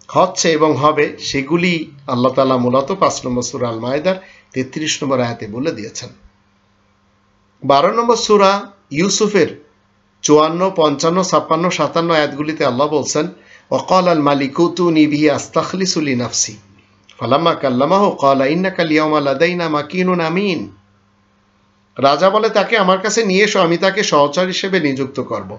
হচ্ছে এবং হবে, সেগুলি আল্লাহ তাআলা মূলত 5 নম্বর সূরা আল মাইদার 33 নম্বর আয়াতে বলে দিয়েছেন। 12 নম্বর সূরা ইউসুফের 54, 55, 56, 57 আয়াতগুলিতে আল্লাহ বলছেন, ওয়াকাল আল মালিকু তুনি বিহি আস্তাখলিসু লিনাফসি ফালাম্মা কাল্লামাহু ক্বালা ইন্নাকা আল-ইয়াওমা লাদাইনা মাকিনুন আমিন। রাজা বলে, তাকে আমার কাছে নিয়ে এসো, আমি তাকে সহচর হিসেবে নিযুক্ত করব।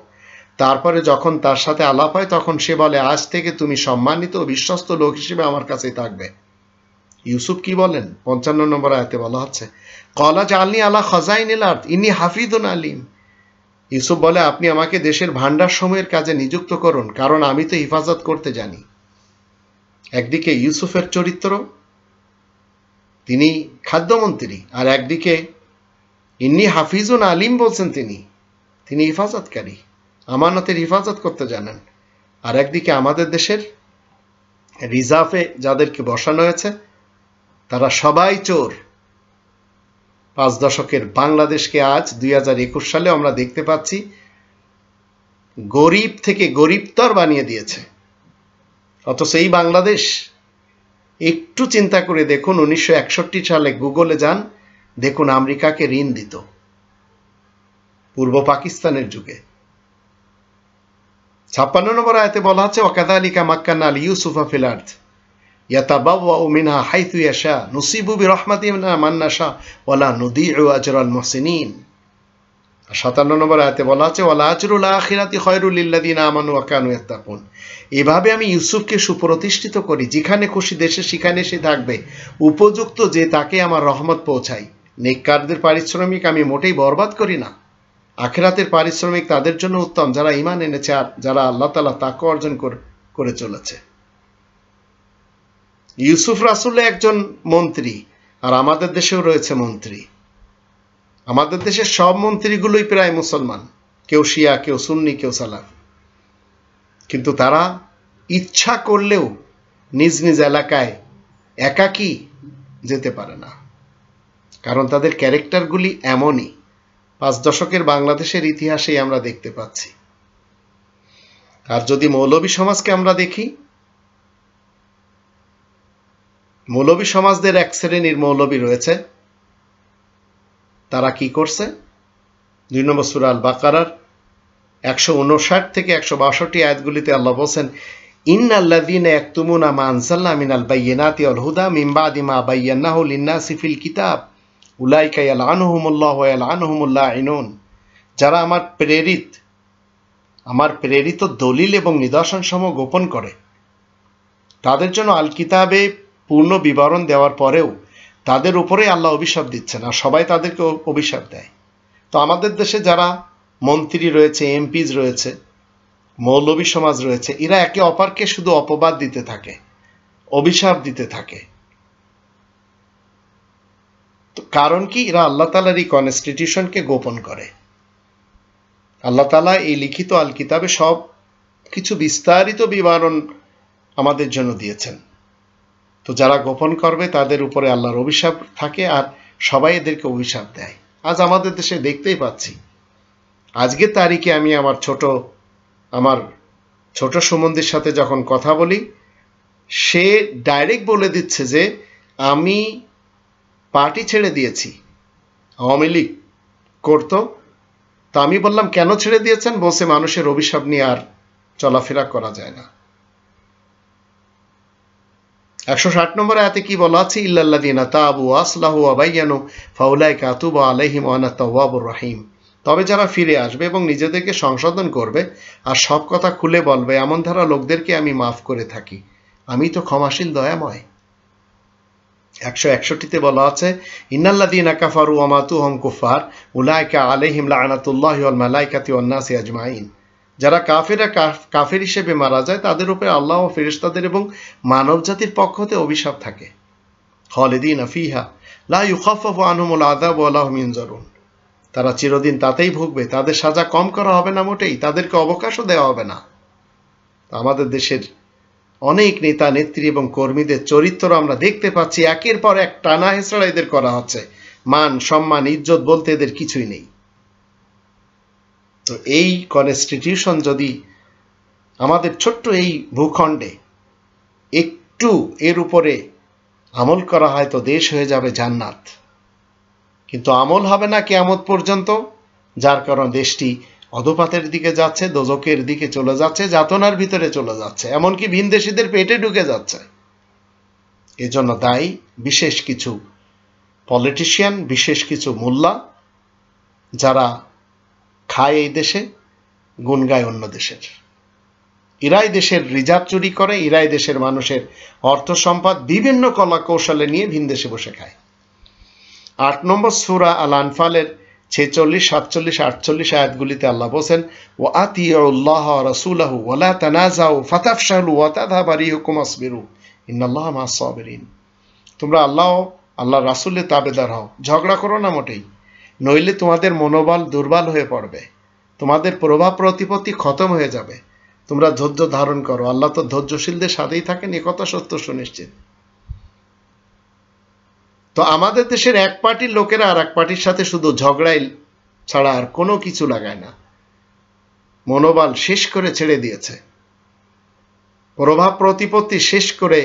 তারপরে যখন তার সাথে আলাপ হয়, তখন সে বলে, আজ থেকে তুমি সম্মানিত ও বিশ্বস্ত লোক হিসেবে আমার কাছেই থাকবে। ইউসুফ কি বলেন? 55 নম্বর আয়াতে বলা হচ্ছে, ক্বালা জাআলনি আলা খাযাইনিল আরদ ইন্নী হাফিযুন আলীম। ইউসুফ বলে, আপনি আমাকে দেশের ভান্ডার সমূহের কাজে নিযুক্ত করুন, কারণ আমি তো হিফাজত করতে জানি। একদিকে ইউসুফের চরিত্র, তিনি খাদ্যমন্ত্রী, আর একদিকে ইন্নী হাফিজুন আলিম বলছেন, তিনি হিফাজতকারী, আমানতের হিফাজত করতে জানেন। আর একদিকে আমাদের দেশের রিজার্ভে যাদেরকে বসানো হয়েছে, তারা সবাই চোর। 5 দশকের বাংলাদেশকে আজ 2021 সালে আমরা দেখতে পাচ্ছি গরিব থেকে গরিবতর বানিয়ে দিয়েছে। অথচ এই বাংলাদেশ, একটু চিন্তা করে দেখুন, 1961 সালে গুগলে যান, দেখুন আমেরিকাকে ঋণ দিত পূর্ব পাকিস্তানের যুগে। 56 নম্বর আয়াতে বলা আছে, ওয়াকাযালিকা মাক্কান্না লিইউসুফা ফিল আরদ ইয়াতাবাওয়াউ মিনহা হাইথু ইয়াশা নুসিবু বিরহমাতিনা মান নাশা ওয়া লা নুদিউ আজরাল মুহসিনিন। 57 নম্বর আয়াতে বলা আছে ওয়ালা আজরুল আখিরাতি খায়রুল লিল্লাযিনা আমানু ওয়া কানু ইয়াত্তাকুন। এভাবে আমি ইউসুফকে সুপ্রতিষ্ঠিত করি, যেখানে খুশি দেশে সেখানে সে থাকবে, উপযুক্ত যে তাকে আমার রহমত পৌঁছাই। নেককারদের পারিশ্রমিক আমি মোটেই বরবাদ করি না। আখিরাতের পারিশ্রমিক তাদের জন্য উত্তম যারা ঈমান এনেছে আর যারা আল্লাহ তাআলা তাকওয়া অর্জন করে চলেছে। ইউসুফ রাসূল একজন মন্ত্রী, আর আমাদের দেশেও রয়েছে মন্ত্রী। আমাদের দেশের সব মন্ত্রীগুলোই প্রায় মুসলমান, কেউ শিয়া, কেউ সুন্নি, কেউ সালাফ। কিন্তু তারা ইচ্ছা করলেও নিজ নিজ এলাকায় একাকী যেতে পারে না, কারণ তাদের ক্যারেক্টারগুলি এমনই। 5 দশকের বাংলাদেশের ইতিহাসেই আমরা দেখতে পাচ্ছি। আর যদি মৌলবী সমাজকে আমরা দেখি, মৌলবী সমাজদের এক শ্রেণীর মৌলবী রয়েছে, তারা কি করছে? 2 নম্বর সূরা আল বাকারার 159 থেকে 162 আয়াতগুলিতে আল্লাহ বলেন, ইন্নাল্লাযীনা ইয়াকতুমুনা মা আনজালনা মিনাল বায়্যিনাতি ওয়াল হুদা মিন বাদি মা বায়্যানাহু লিন-নাসি ফিল কিতাব উলাইকা ইয়ালআনুহুমুল্লাহু ওয়া ইয়ালআনুহুমুল লাঈনুন। যারা আমার প্রেরিত দলিল এবং নিদর্শনসমূহ গোপন করে, তাদের জন্য আল কিতাবে পূর্ণ বিবরণ দেওয়ার পরেও তাদের উপরে আল্লাহ অভিশাপ দিচ্ছেন, আর সবাই তাদেরকে অভিশাপ দেয়। তো আমাদের দেশে যারা মন্ত্রী রয়েছে, এমপিজ রয়েছে, মৌলবী সমাজ রয়েছে, এরা একে অপরকে শুধু অপবাদ দিতে থাকে, অভিশাপ দিতে থাকে। তো কারণ কি? এরা আল্লাহ তাআলার এই কনস্টিটিউশনকে গোপন করে। আল্লাহ তাআলা এই লিখিত আল কিতাবে সব কিছু বিস্তারিত বিবরণ আমাদের জন্য দিয়েছেন। তো যারা গোপন করবে তাদের উপরে আল্লাহর অভিশাপ থাকে, আর সবাই এদেরকে অভিশাপ দেয়। আজ আমাদের দেশে দেখতেই পাচ্ছি। আজকের তারিখে আমি আমার ছোট সুমন্দির সাথে যখন কথা বলি, সে ডাইরেক্ট বলে দিচ্ছে যে আমি পার্টি ছেড়ে দিয়েছি, আওয়ামী লীগ করতো। তা আমি বললাম কেন ছেড়ে দিয়েছেন? বলছে মানুষের অভিশাপ নিয়ে আর চলাফেরা করা যায় না। 160 নম্বর আয়াতে কি বলা আছে? ইল্লাল্লাযীনা তাবু ওয়া আসলাহু ওয়া বায়্যানু ফাউলাইকা আতুবু আলাইহিম ওয়া আনা তাওয়াবুর রহিম। তবে যারা ফিরে আসবে এবং নিজেদেরকে সংশোধন করবে আর সব কথা খুলে বলবে, এমন ধারা লোকদেরকে আমি মাফ করে থাকি, আমি তো ক্ষমাশীল দয়াময়। 161-তে বলা আছে ইন্নাল্লাযীনা কাফারু ওয়া মাতু হুম কুফার উলাইকা আলাইহিম লা'নাতুল্লাহি ওয়াল মালাইকাতি ওয়ান নাসি আজমাইন। যারা কাফের হিসেবে মারা যায় তাদের উপরে আল্লাহ ও ফেরেশতাদের এবং মানব জাতির পক্ষ হতে অভিশাপ থাকে। খালিদিনা ফিহা লা ইউখাফফাফু আনহুমুল আযাব ওয়া লাহুম ইনজারুন। তারা চিরদিন তাতেই ভুগবে, তাদের সাজা কম করা হবে না মোটেই, তাদেরকে অবকাশও দেওয়া হবে না। আমাদের দেশের অনেক নেতা নেত্রী এবং কর্মীদের চরিত্র আমরা দেখতে পাচ্ছি, একের পর এক টানা হেঁচড়া এদের করা হচ্ছে। মান সম্মান ইজ্জত বলতে এদের কিছুই নেই। তো এই কনস্টিটিউশন যদি আমাদের ছোট্ট এই ভূখণ্ডে একটু এর উপরে আমল করা হয় তো দেশ হয়ে যাবে জান্নাত। কিন্তু আমল হবে না কিয়ামত পর্যন্ত, যার কারণে দেশটি অধঃপতনের দিকে যাচ্ছে, দোজখের দিকে চলে যাচ্ছে, যাতনার ভিতরে চলে যাচ্ছে, এমনকি ভিনদেশীদের পেটে ঢুকে যাচ্ছে। এজন্য দায়ী বিশেষ কিছু পলিটিশিয়ান, বিশেষ কিছু মোল্লা, যারা খায় এই দেশে, গুণ গায় অন্য দেশের। এরাই দেশের রিজার্ভ চুরি করে, এরাই দেশের মানুষের অর্থ সম্পদ বিভিন্ন কলা কৌশলে নিয়ে ভিনদেশে বসে খায়। 8 নম্বর সূরা আল আনফালের 46, 47, 48 আয়াতগুলিতে আল্লাহ বলেন ওয়া আতিউল্লাহ ওয়া রাসূলাহু ওয়া লা তানাযাউ ফাতাফশালু ওয়া তাযহাবা রিহুকুম আসবিরু ইন্নাল্লাহা মা'আস সাবিরিন। তোমরা আল্লাহর রাসূলের তাবেদার হও, ঝগড়া করো না মোটেই, নইলে তোমাদের মনোবল দুর্বল হয়ে পড়বে, তোমাদের প্রভাব প্রতিপত্তি খতম হয়ে যাবে। তোমরা ধৈর্য ধারণ করো, আল্লাহ তো ধৈর্যশীলদের সাথেই থাকেন, এ কথা সত্য সুনিশ্চিত। তো আমাদের দেশের এক পার্টির লোকেরা আর এক পার্টির সাথে শুধু ঝগড়াই ছাড়া আর কোনো কিছু লাগায় না। মনোবল শেষ করে ছেড়ে দিয়েছে, প্রভাব প্রতিপত্তি শেষ করে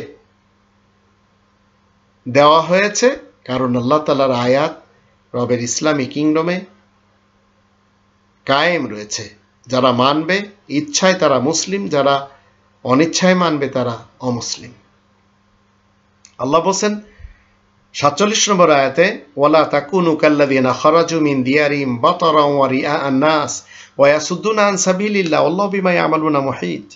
দেওয়া হয়েছে, কারণ আল্লাহ তাআলার আয়াত রবের ইসলামী কিংডমে কায়েম রয়েছে। যারা মানবে ইচ্ছায় তারা মুসলিম, যারা অনিচ্ছায় মানবে তারা অমুসলিম। আল্লাহ বলেন 47 নম্বর আয়াতে ওয়ালা তাকুনু কাল্লাযিনা খারাজু মিন দিয়ারিহিম বাতারান ওয়া রিআ আন-নাস ওয়া ইয়াসুদ্দুনা আন সাবিলিল্লাহ আল্লাহু বিমা ইয়ামালুনা মুহিত।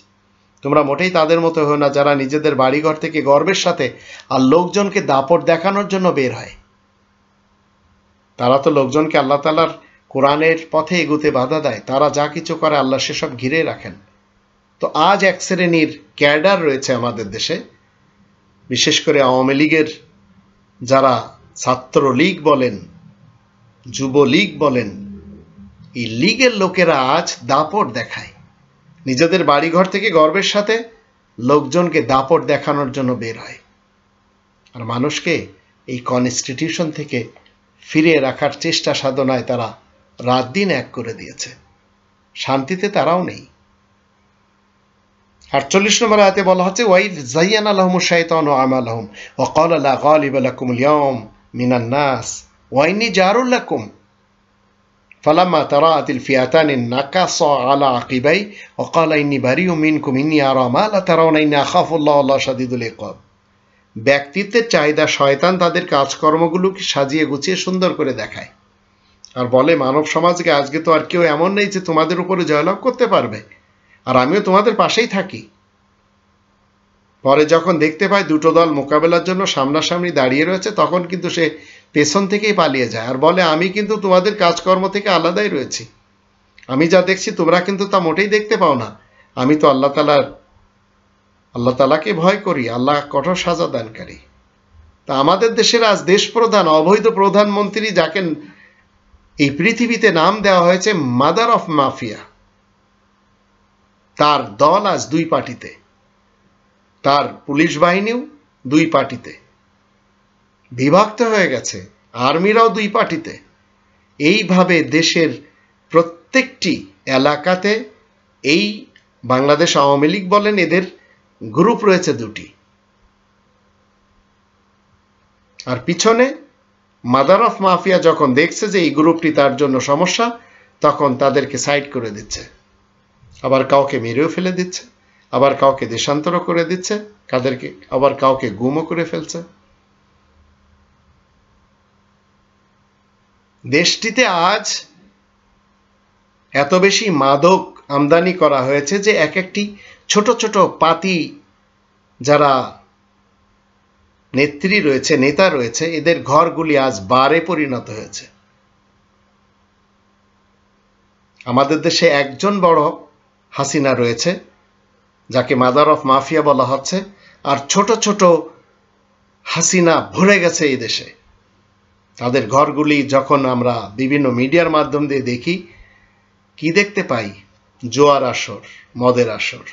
তোমরা মোটেই তাদের মতো হও না যারা নিজেদের বাড়িঘর থেকে গর্বের সাথে আর লোকজনকে দাপট দেখানোর জন্য বের হয়। তারা তো লোকজনকে আল্লাহ তাআলার কোরআনের পথে এগুতে বাধা দেয়। তারা যা কিছু করে আল্লাহ সেসব ঘিরে রাখেন। তো আজ এক শ্রেণীর ক্যাডার রয়েছে আমাদের দেশে, বিশেষ করে আওয়ামী লীগের যারা ছাত্রলীগ বলেন, যুবলীগ বলেন, এই লীগের লোকেরা আজ দাপট দেখায়। নিজেদের বাড়িঘর থেকে গর্বের সাথে লোকজনকে দাপট দেখানোর জন্য বের হয়। আর মানুষকে এই কনস্টিটিউশন থেকে ফিরিয়ে রাখার চেষ্টা সাধনায় তারা রাত দিন এক করে দিয়েছে। শান্তিতে তারাও নেই। 48 নম্বর আয়াতে বলা হচ্ছে ওয়াইদ যায়্যানা লাহুমুশ শাইতানু আমালাহুম ওয়া ক্বালা লা গালিবা লাকুমুল ইয়াওম মিনান নাস ওয়া ইন্নী জারুল লাকুম ফালাম্মা তারাআতিল ফিয়াতানি নাকাসা আলা আকিবাই ওয়া ক্বালা ইন্নী বারিউম মিনকুম ইন্নী আরা মা লা তারাউনা ইন্নী আখাফুল্লাহ আল্লাহু শাদীদুল ইকাব। ব্যক্তিত্বের চাহিদা শয়তান তাদের কাজকর্মগুলোকে সাজিয়ে গুছিয়ে সুন্দর করে দেখায় আর বলে মানব সমাজকে আজকে তো আর কেউ এমন নেই যে তোমাদের উপরে জয়লাভ করতে পারবে, আর আমিও তোমাদের পাশেই থাকি। পরে যখন দেখতে পায় দুটো দল মোকাবেলার জন্য সামনাসামনি দাঁড়িয়ে রয়েছে, তখন কিন্তু সে পেছন থেকেই পালিয়ে যায় আর বলে আমি কিন্তু তোমাদের কাজকর্ম থেকে আলাদাই রয়েছি, আমি যা দেখছি তোমরা কিন্তু তা মোটেই দেখতে পাও না। আমি তো আল্লাহ তাআলাকে ভয় করি, আল্লাহ কঠোর সাজা দানকারী। তা আমাদের দেশের আজ দেশ প্রধান, অবৈধ প্রধানমন্ত্রী, যাকে এই পৃথিবীতে নাম দেওয়া হয়েছে মাদার অফ মাফিয়া, তার দল আজ দুই পার্টিতে, তার পুলিশ বাহিনীও দুই পার্টিতে বিভক্ত হয়ে গেছে, আর্মিরাও দুই পার্টিতে। এইভাবে দেশের প্রত্যেকটি এলাকাতে এই বাংলাদেশ আওয়ামী লীগ বলেন, এদের গ্রুপ রয়েছে দুটি। আর পিছনে মাদার অফ মাফিয়া যখন দেখছে যে এই গ্রুপটি তার জন্য সমস্যা, তখন তাদেরকে সাইড করে দিচ্ছে, আবার কাউকে মেরেও ফেলে দিচ্ছে, আবার কাউকে দেশান্তর করে দিচ্ছে, আবার কাউকে গুমও করে ফেলছে। দেশটিতে আজ এত বেশি মাদক আমদানি করা হয়েছে যে এক একটি ছোট ছোট পাতি যারা নেত্রী রয়েছে, নেতা রয়েছে, এদের ঘরগুলি আজ বারে পরিণত হয়েছে। আমাদের দেশে একজন বড় হাসিনা রয়েছে, যাকে মাদার অফ মাফিয়া বলা হচ্ছে, আর ছোট ছোট হাসিনা ভরে গেছে এই দেশে। তাদের ঘরগুলি যখন আমরা বিভিন্ন মিডিয়ার মাধ্যম দিয়ে দেখি, কি দেখতে পাই? জোয়ার আসর, মদের আসর।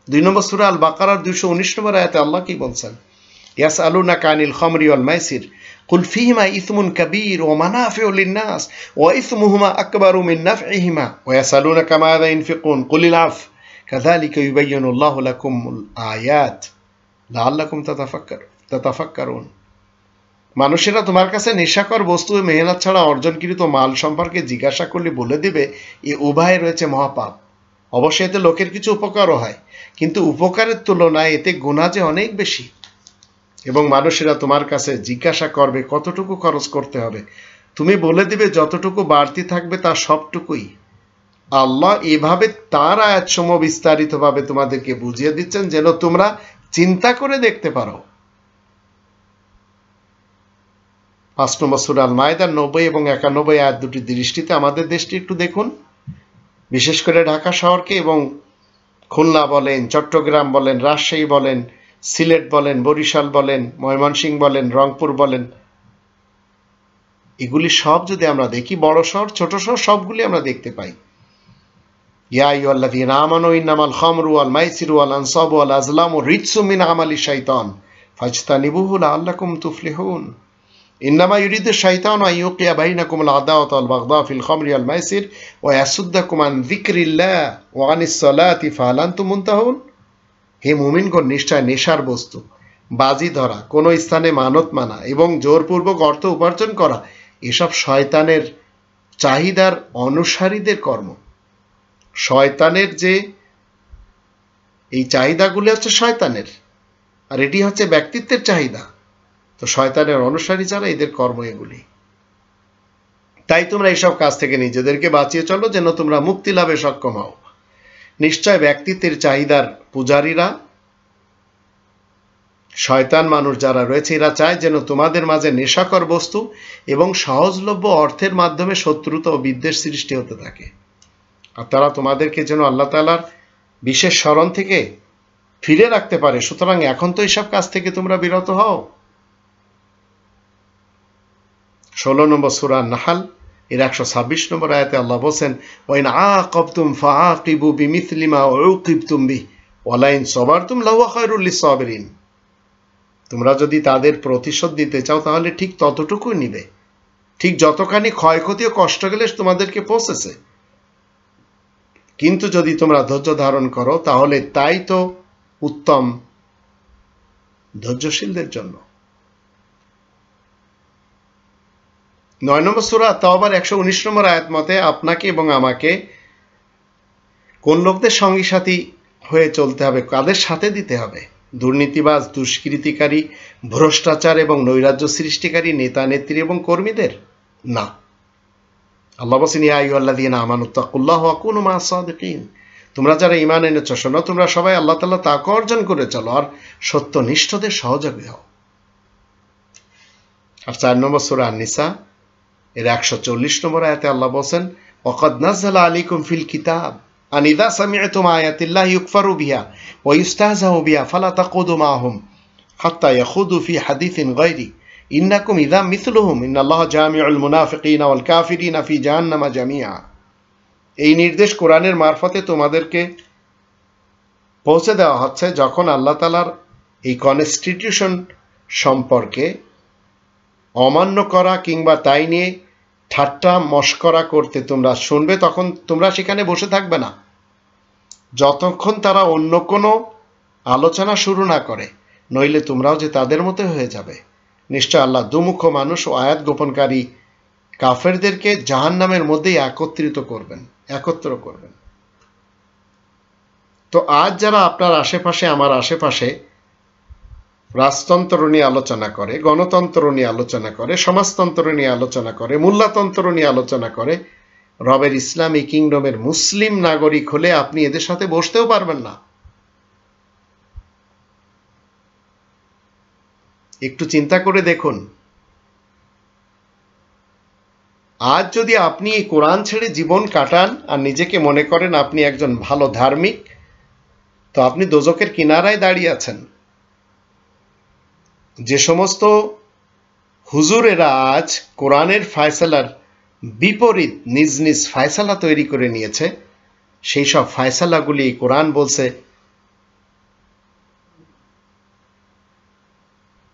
2 নম্বর সূরা আল বাকারার 219 নম্বর আয়াতে আল্লাহ কি বলছেন? ইয়াসআলুনাকা আনিল খামরি ওয়াল মাইসির কুল ফীহিমা ইসমুন কাবীর ওয়া মানাফিউ লিন-নাস ওয়া ইসমুহুমা আকবারু মিন নাফইহিমা ওয়া ইয়াসআলুনাকা মাযা ইনফিকুন কুলিল আফ কাযালিকা ইউবাইয়িনুল্লাহু লাকুমুল আয়াত লাআল্লাকুম তাতাফাক্কারুন। মানুষেরা তোমার কাছে নেশাকর বস্তু ও মেহনত ছাড়া অর্জনকৃত মাল সম্পর্কে জিজ্ঞাসা করলে বলে দিবে এ উভয়ে রয়েছে মহাপাপ। অবশ্যই এতে লোকের কিছু উপকারও হয়, কিন্তু উপকারের তুলনায় এতে গুনাহ যে অনেক বেশি। এবং মানুষেরা তোমার কাছে জিজ্ঞাসা করবে কতটুকু খরচ করতে হবে, তুমি বলে দিবে যতটুকু বাড়তি থাকবে তার সবটুকুই। আল্লাহ এভাবে তার আয়াতসমূহ বিস্তারিতভাবে তোমাদেরকে বুঝিয়ে দিচ্ছেন যেন তোমরা চিন্তা করে দেখতে পারো। 5 নম্বর সূরা আল মায়েদার 90 এবং 91 আয়াত দুটি দৃষ্টিতে আমাদের দেশটি একটু দেখুন। বিশেষ করে ঢাকা শহরকে এবং খুলনা বলেন, চট্টগ্রাম বলেন, রাজশাহী বলেন, সিলেট বলেন, বরিশাল বলেন, ময়মনসিংহ বলেন, রংপুর বলেন, এগুলি সব যদি আমরা দেখি, বড় শহর ছোট শহর সবগুলি আমরা দেখতে পাই। ইয়া আইয়ুহাল্লাযীনা আমানু ইন্নামাল খামরু ওয়াল মাইসিরু ওয়াল আনসাবু ওয়াল আজলামু রিজসুম মিন আমালিশ শাইতান ফাজতানিবুহু লাআল্লাকুম তুফলিহুন। ইন্নামা ইউরিদু শাইতানু আন ইউকিয়া বাইনাকুমুল আদাওয়াতা ওয়াল বাগদা ফিল খামরি ওয়াল মাইসির ওয়া ইয়াসুদ্দাকুম আন যিকরিল্লাহ ওয়া আনিস সালাতি ফাহাল আনতুম মুনতাহুন। হে মুমিনগণ, নিশ্চয় নেশার বস্তু, বাজি ধরা, কোনো স্থানে মানত মানা এবং জোরপূর্বক অর্থ উপার্জন করা এসব শয়তানের চাহিদার অনুসারীদের কর্ম। শয়তানের যে এই চাহিদাগুলি হচ্ছে শয়তানের, আর এটি হচ্ছে ব্যক্তিত্বের চাহিদা। তো শয়তানের অনুসারী যারা, এদের কর্ম এগুলি। তাই তোমরা এইসব কাজ থেকে নিজেদেরকে বাঁচিয়ে চলো যেন তোমরা মুক্তি লাভে সক্ষম হও। নিশ্চয় ব্যক্তিত্বের চাহিদার পূজারীরা, শয়তান মানুষ যারা রয়েছে, এরা চায় যেন তোমাদের মাঝে নেশাকর বস্তু এবং সহজলভ্য অর্থের মাধ্যমে শত্রুতা ও বিদ্বেষ সৃষ্টি হতে থাকে, আর তারা তোমাদেরকে যেন আল্লাহ তাআলার বিশেষ স্মরণ থেকে ফিরে রাখতে পারে। সুতরাং এখন তো এইসব কাজ থেকে তোমরা বিরত হও। 16 নম্বর সূরা নাহল এর 126 নম্বর আয়াতে আল্লাহ বলেন, ওয়াইন আকাবতুম ফাআকিবু বিমিথলি মা উকিবতুম বিহি ওয়া লাইন সাবারতুম লাহুয়া খায়রুল লিসাবিরিন। তোমরা যদি তাদের প্রতিশোধ দিতে চাও তাহলে ঠিক ততটুকুই নিবে, ঠিক যতখানি ক্ষয়ক্ষতি ও কষ্ট গেলে তোমাদেরকে পৌঁছেছে। কিন্তু যদি তোমরা ধৈর্য ধারণ করো তাহলে তাই তো উত্তম ধৈর্যশীলদের জন্য। 9 নম্বর সূরা তাওবার 119 নম্বর আয়াত মতে আপনাকে এবং আমাকে কোন লোকদের সঙ্গী সাথী হয়ে চলতে হবে, কাদের সাথে দিতে হবে? দুর্নীতিবাজ, দুষ্কৃতিকারী, ভ্রষ্টাচার এবং নৈরাজ্য সৃষ্টিকারী নেতা নেত্রী এবং কর্মীদের না। আল্লাহ বলেন, ইয়া আইয়ুহাল্লাযীনা আমানুত্তাকুল্লাহ ওয়া কুনু মা'আস সাদিকিন। তোমরা যারা ঈমান এনেছো শোনো, তোমরা সবাই আল্লাহ তাআলা তাকওয়া অর্জন করে চলো আর সত্যনিষ্ঠদের সহযোগী হও। আর 4 নম্বর সূরা আন-নিসা এর 140 নম্বর আয়াতে আল্লাহ বলেন, ওয়াকাদ নাযালা আলাইকুম ফিল কিতাব আন ইযা সামি'তুম আয়াতিল্লাহি ইউকফারু বিহা ওয়া ইউস্তাহজাউ বিহা ফালা তাকুদু মা'হুম হাত্তা ইয়াখুদু ফি হাদিসিন গায়রি ইন্নাকুম ইযা মিসলুহুম ইন্নাল্লাহা জামিউল মুনাফিকিনা ওয়াল কাফিরিনা ফি জাহান্নামা জামিআ। এই নির্দেশ কোরআনের মারফতে তোমাদেরকে পৌঁছে দেওয়া হচ্ছে যখন আল্লাহ তাআলার এই কনস্টিটিউশন সম্পর্কে অমান্য করা কিংবা তাই নিয়ে ঠাট্টা মশকরা করতে তোমরা শুনবে, তখন তোমরা সেখানে বসে থাকবে না যতক্ষণ তারা অন্য কোনো আলোচনা শুরু না করে, নইলে তোমরাও যে তাদের মতো হয়ে যাবে। নিশ্চয় আল্লাহ দুমুখ মানুষ ও আয়াত গোপনকারী কাফেরদেরকে জাহান্নামের মধ্যেই একত্র করবেন। তো আজ যারা আপনার আশেপাশে, আমার আশেপাশে রাজতন্ত্র নিয়ে আলোচনা করে, গণতন্ত্র নিয়ে আলোচনা করে, সমাজতন্ত্র নিয়ে আলোচনা করে, মূল্যতন্ত্র নিয়ে আলোচনা করে, রবের ইসলামী কিংডমের মুসলিম নাগরিক হলে আপনি এদের সাথে বসতেও পারবেন না। একটু চিন্তা করে দেখুন, আজ যদি আপনি এই কোরআন ছেড়ে জীবন কাটান আর নিজেকে মনে করেন আপনি একজন ভালো ধার্মিক, তো আপনি দোজখের কিনারায় দাঁড়িয়ে আছেন। যে সমস্ত হুজুরেরা আজ কোরআনের ফয়সালার বিপরীত নিজ নিজ ফয়সালা তৈরি করে নিয়েছে, সেই সব ফয়সালাগুলি কোরআন বলছে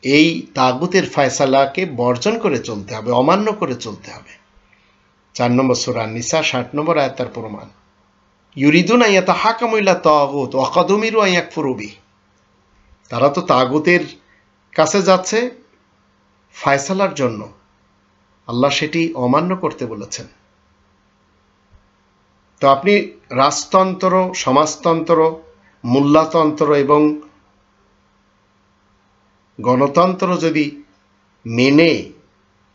এই তাগুতের ফয়সালাকে বর্জন করে চলতে হবে, অমান্য করে চলতে হবে। 4 নম্বর সূরা নিসা 60 নম্বর আয়াত তার প্রমাণ। ইউরিদুনা ইয়াতাহাকামু ইলা তাগুত ওয়া ক্বাদ উমিরু আন ইয়াকফুরু বিহি। তারা তো তাগুতের কাছে যাচ্ছে ফয়সালার জন্য, আল্লাহ সেটি অমান্য করতে বলেছেন। তো আপনি রাজতন্ত্র, সমাজতন্ত্র, মূল্যতন্ত্র এবং গণতন্ত্র যদি মেনে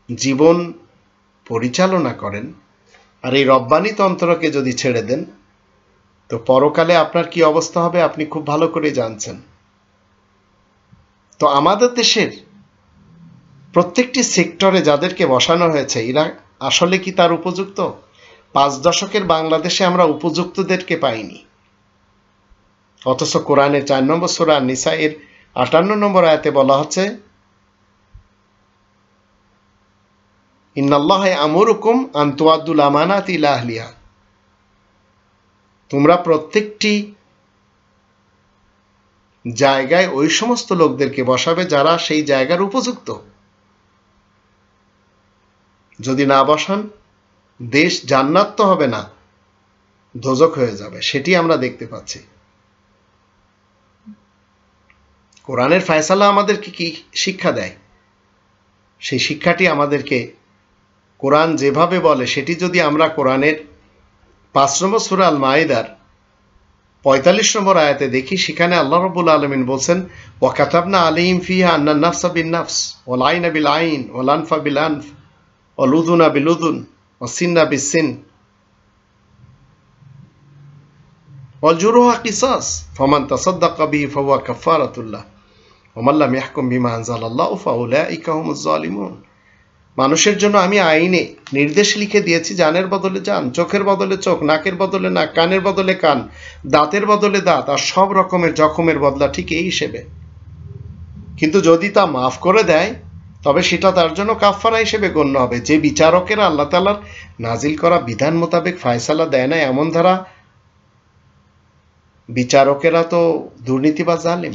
জীবন পরিচালনা করেন আর এই রব্বানি তন্ত্রকে যদি ছেড়ে দেন, তো পরকালে আপনার কি অবস্থা হবে আপনি খুব ভালো করে জানছেন। তো আমাদের দেশের প্রত্যেকটি সেক্টরে যাদেরকে বসানো হয়েছে, এরা আসলে কি তার উপযুক্ত? 5 দশকের বাংলাদেশে আমরা উপযুক্তদেরকে পাইনি, অথচ কোরআনের 4 নম্বর সূরা নিসা এর 58 নম্বর আয়াতে বলা হচ্ছে, ইন্নাল্লাহা ইয়ামুরুকুম আন তুআদ্দুল আমানাতি ইলা আহলিহা। তোমরা প্রত্যেকটি জায়গায় ওই সমস্ত লোকদেরকে বসাবে যারা সেই জায়গার উপযুক্ত। যদি না বসান, দেশ জান্নাত তো হবে না, দোজখ হয়ে যাবে, সেটি আমরা দেখতে পাচ্ছি। কোরআনের ফয়সালা আমাদেরকে কি শিক্ষা দেয়? সেই শিক্ষাটি আমাদেরকে কোরআন যেভাবে বলে সেটি যদি আমরা কোরআনের 5 নম্বর সূরা আল মাইদার 45 নম্বর আয়াতে দেখি, সেখানে আল্লাহ রাব্বুল আলামিন বলছেন, ওয়া কাতাবনা আলাইহিম ফিহা আন্নান নাফসা বিন নাফস ওয়াল আইনা বিল আইন ওয়াল আনফা বিল আনফ ওয়াল উযুনা বিল উযুন ওয়াস সিন্না বিস সিন ওয়াল জুরুহা কিসাস ফামান তাসাদদাকা বিহি ফাহুয়া কাফারাতুল লাহ ওয়া মান লাম ইয়াহকুম বিমা আনজালাল্লাহু ফাউলাইকা হুমুজ জালিমুন। মানুষের জন্য আমি আইনে নির্দেশ লিখে দিয়েছি, জানের বদলে জান, চোখের বদলে চোখ, নাকের বদলে নাক, কানের বদলে কান, দাঁতের বদলে দাঁত, আর সব রকমের জখমের বদলা ঠিক এই হিসেবে। কিন্তু যদি তা মাফ করে দেয় তবে সেটা তার জন্য কাফফারা হিসেবে গণ্য হবে। যে বিচারকেরা আল্লাহ তাআলার নাজিল করা বিধান মোতাবেক ফায়সালা দেয় না, এমন ধারা বিচারকেরা তো দুর্নীতিবাজ জালিম।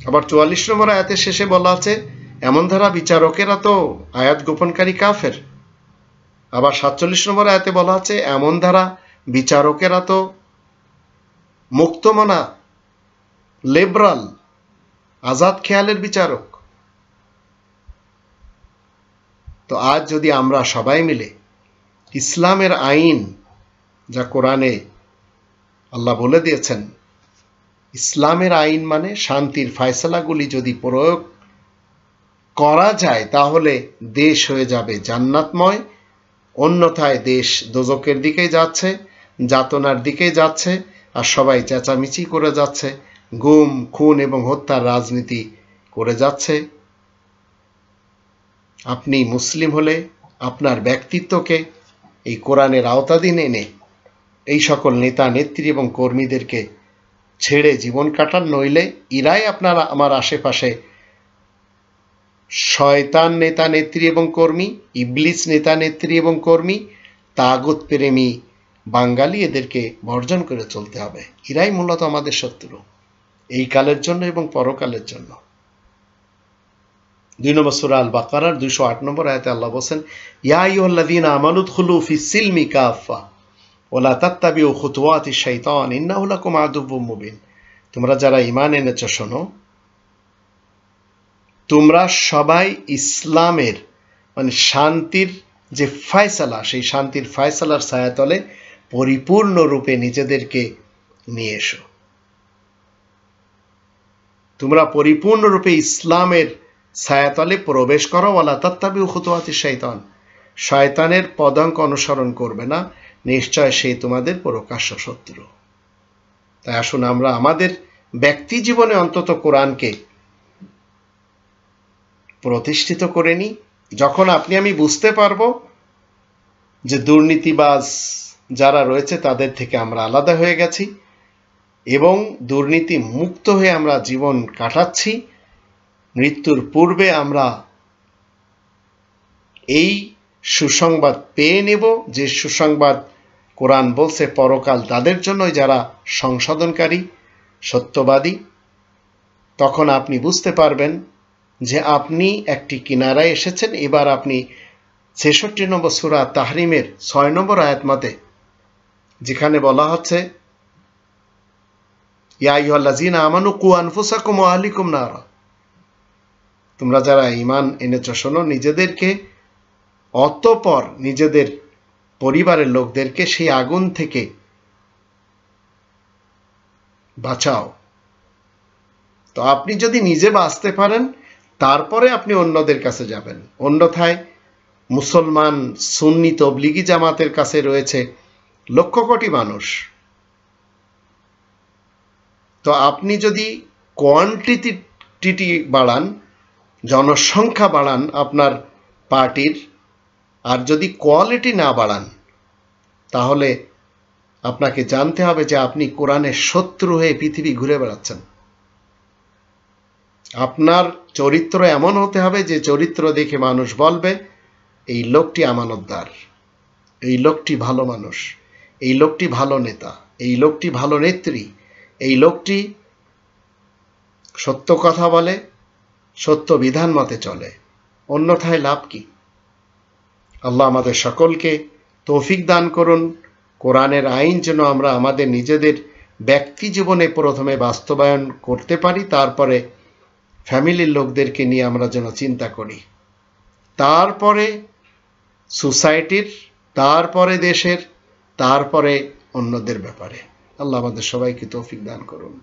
আবার 44 নম্বর আয়াতের শেষে বলা আছে, এমন ধারা বিচারকেরা তো আয়াত গোপনকারী কাফের। আবার 47 নম্বর আয়াতে বলা আছে, এমন ধারা বিচারকেরা তো মুক্তমনা, লিবারাল, আজাদ খেয়ালের বিচারক। তো আজ যদি আমরা সবাই মিলে ইসলামের আইন, যা কোরআনে আল্লাহ বলে দিয়েছেন, ইসলামের আইন মানে শান্তির ফায়সালাগুলি যদি প্রয়োগ করা যায় তাহলে দেশ হয়ে যাবে জান্নাতময়। অন্যথায় দেশ দোজকের দিকেই যাচ্ছে, যাতনার দিকেই যাচ্ছে, আর সবাই চেঁচামেচি করে যাচ্ছে, গুম, খুন এবং হত্যার রাজনীতি করে যাচ্ছে। আপনি মুসলিম হলে আপনার ব্যক্তিত্বকে এই কোরআনের আওতাধীন এনে এই সকল নেতা নেত্রী এবং কর্মীদেরকে ছেড়ে জীবন কাটান, নইলে ইরাই আপনারা আমার আশেপাশে শয়তান নেতা নেত্রী এবং কর্মী, ইবলিস নেতা নেত্রী এবং কর্মী, তাগুত প্রেমী বাঙালি, এদেরকে বর্জন করে চলতে হবে। ইরাই মূলত আমাদের শত্রু, এই কালের জন্য এবং পরকালের জন্য। 2 নম্বর সূরা আল বাকারার 208 নম্বর আয়াতে আল্লাহ বলেন, ইয়া আইয়ুহাল্লাযীনা আমানু উদখুলু ফিস সিলমি কাফা ওয়া লা তাত্তাবিউ খুতুওয়াতিশ শাইতান ইন্নাহু লাকুম আদুউম মুবিন। তোমরা যারা ঈমান এনেছো শোনো, তোমরা সবাই ইসলামের মানে শান্তির যে ফয়সালা, সেই শান্তির ফয়সালার ছায়াতলে পরিপূর্ণরূপে নিজেদেরকে নিয়ে এসো। তোমরা পরিপূর্ণরূপে ইসলামের ছায়াতলে প্রবেশ করো। ওয়ালা তাত্তাবিউ খুতুওয়াতিশ শাইতান, শয়তানের পদাঙ্ক অনুসরণ করবে না, নিশ্চয় সে তোমাদের প্রকাশ্য শত্রু। তাই আসুন আমরা আমাদের ব্যক্তি জীবনে অন্তত কোরআনকে প্রতিষ্ঠিত করে নিই। যখন আপনি আমি বুঝতে পারবো যে দুর্নীতিবাজ যারা রয়েছে তাদের থেকে আমরা আলাদা হয়ে গেছি এবং দুর্নীতি মুক্ত হয়ে আমরা জীবন কাটাচ্ছি, মৃত্যুর পূর্বে আমরা এই সুসংবাদ পেয়ে নেব, যে সুসংবাদ কোরআন বলছে পরকাল তাদের জন্য যারা সংশোধনকারী, সত্যবাদী, তখন আপনি বুঝতে পারবেন যে আপনি একটি কিনারায় এসেছেন। এবার আপনি 66 নম্বর সূরা তাহরিমের 6 নম্বর আয়াত মতে, যেখানে বলা হচ্ছে, ইয়া আইয়ুহাল্লাযীনা আমানু কু আনফুসাকুম ওয়া আহলিকুম নারা, তোমরা যারা ঈমান এনেছো শোনো, নিজেদেরকে অতঃপর নিজেদের পরিবারের লোকদেরকে সেই আগুন থেকে বাঁচাও। তো আপনি যদি নিজে বাঁচতে পারেন তারপরে আপনি অন্যদের কাছে যাবেন। অন্যথায় মুসলমান সুন্নি তবলিগি জামাতের কাছে রয়েছে লক্ষ কোটি মানুষ। তো আপনি যদি কোয়ান্টিটি বাড়ান, জনসংখ্যা বাড়ান আপনার পার্টির, আর যদি কোয়ালিটি না বাড়ান, তাহলে আপনাকে জানতে হবে যে আপনি কোরআনের শত্রু হয়ে পৃথিবী ঘুরে বেড়াচ্ছেন। আপনার চরিত্র এমন হতে হবে যে চরিত্র দেখে মানুষ বলবে এই লোকটি আমানতদার, এই লোকটি ভালো মানুষ, এই লোকটি ভালো নেতা, এই লোকটি ভালো নেত্রী, এই লোকটি সত্য কথা বলে, সত্য বিধান মতে চলে। অন্যথায় লাভ কি? আল্লাহ আমাদের সকলকে তৌফিক দান করুন। কোরআনের আইন যেন আমরা আমাদের নিজেদের ব্যক্তি জীবনে প্রথমে বাস্তবায়ন করতে পারি, তারপরে ফ্যামিলির লোকদেরকে নিয়ে আমরা যেন চিন্তা করি, তারপরে সোসাইটির, তারপরে দেশের, তারপরে অন্যদের ব্যাপারে। আল্লাহ আমাদের সবাইকে তৌফিক দান করুন।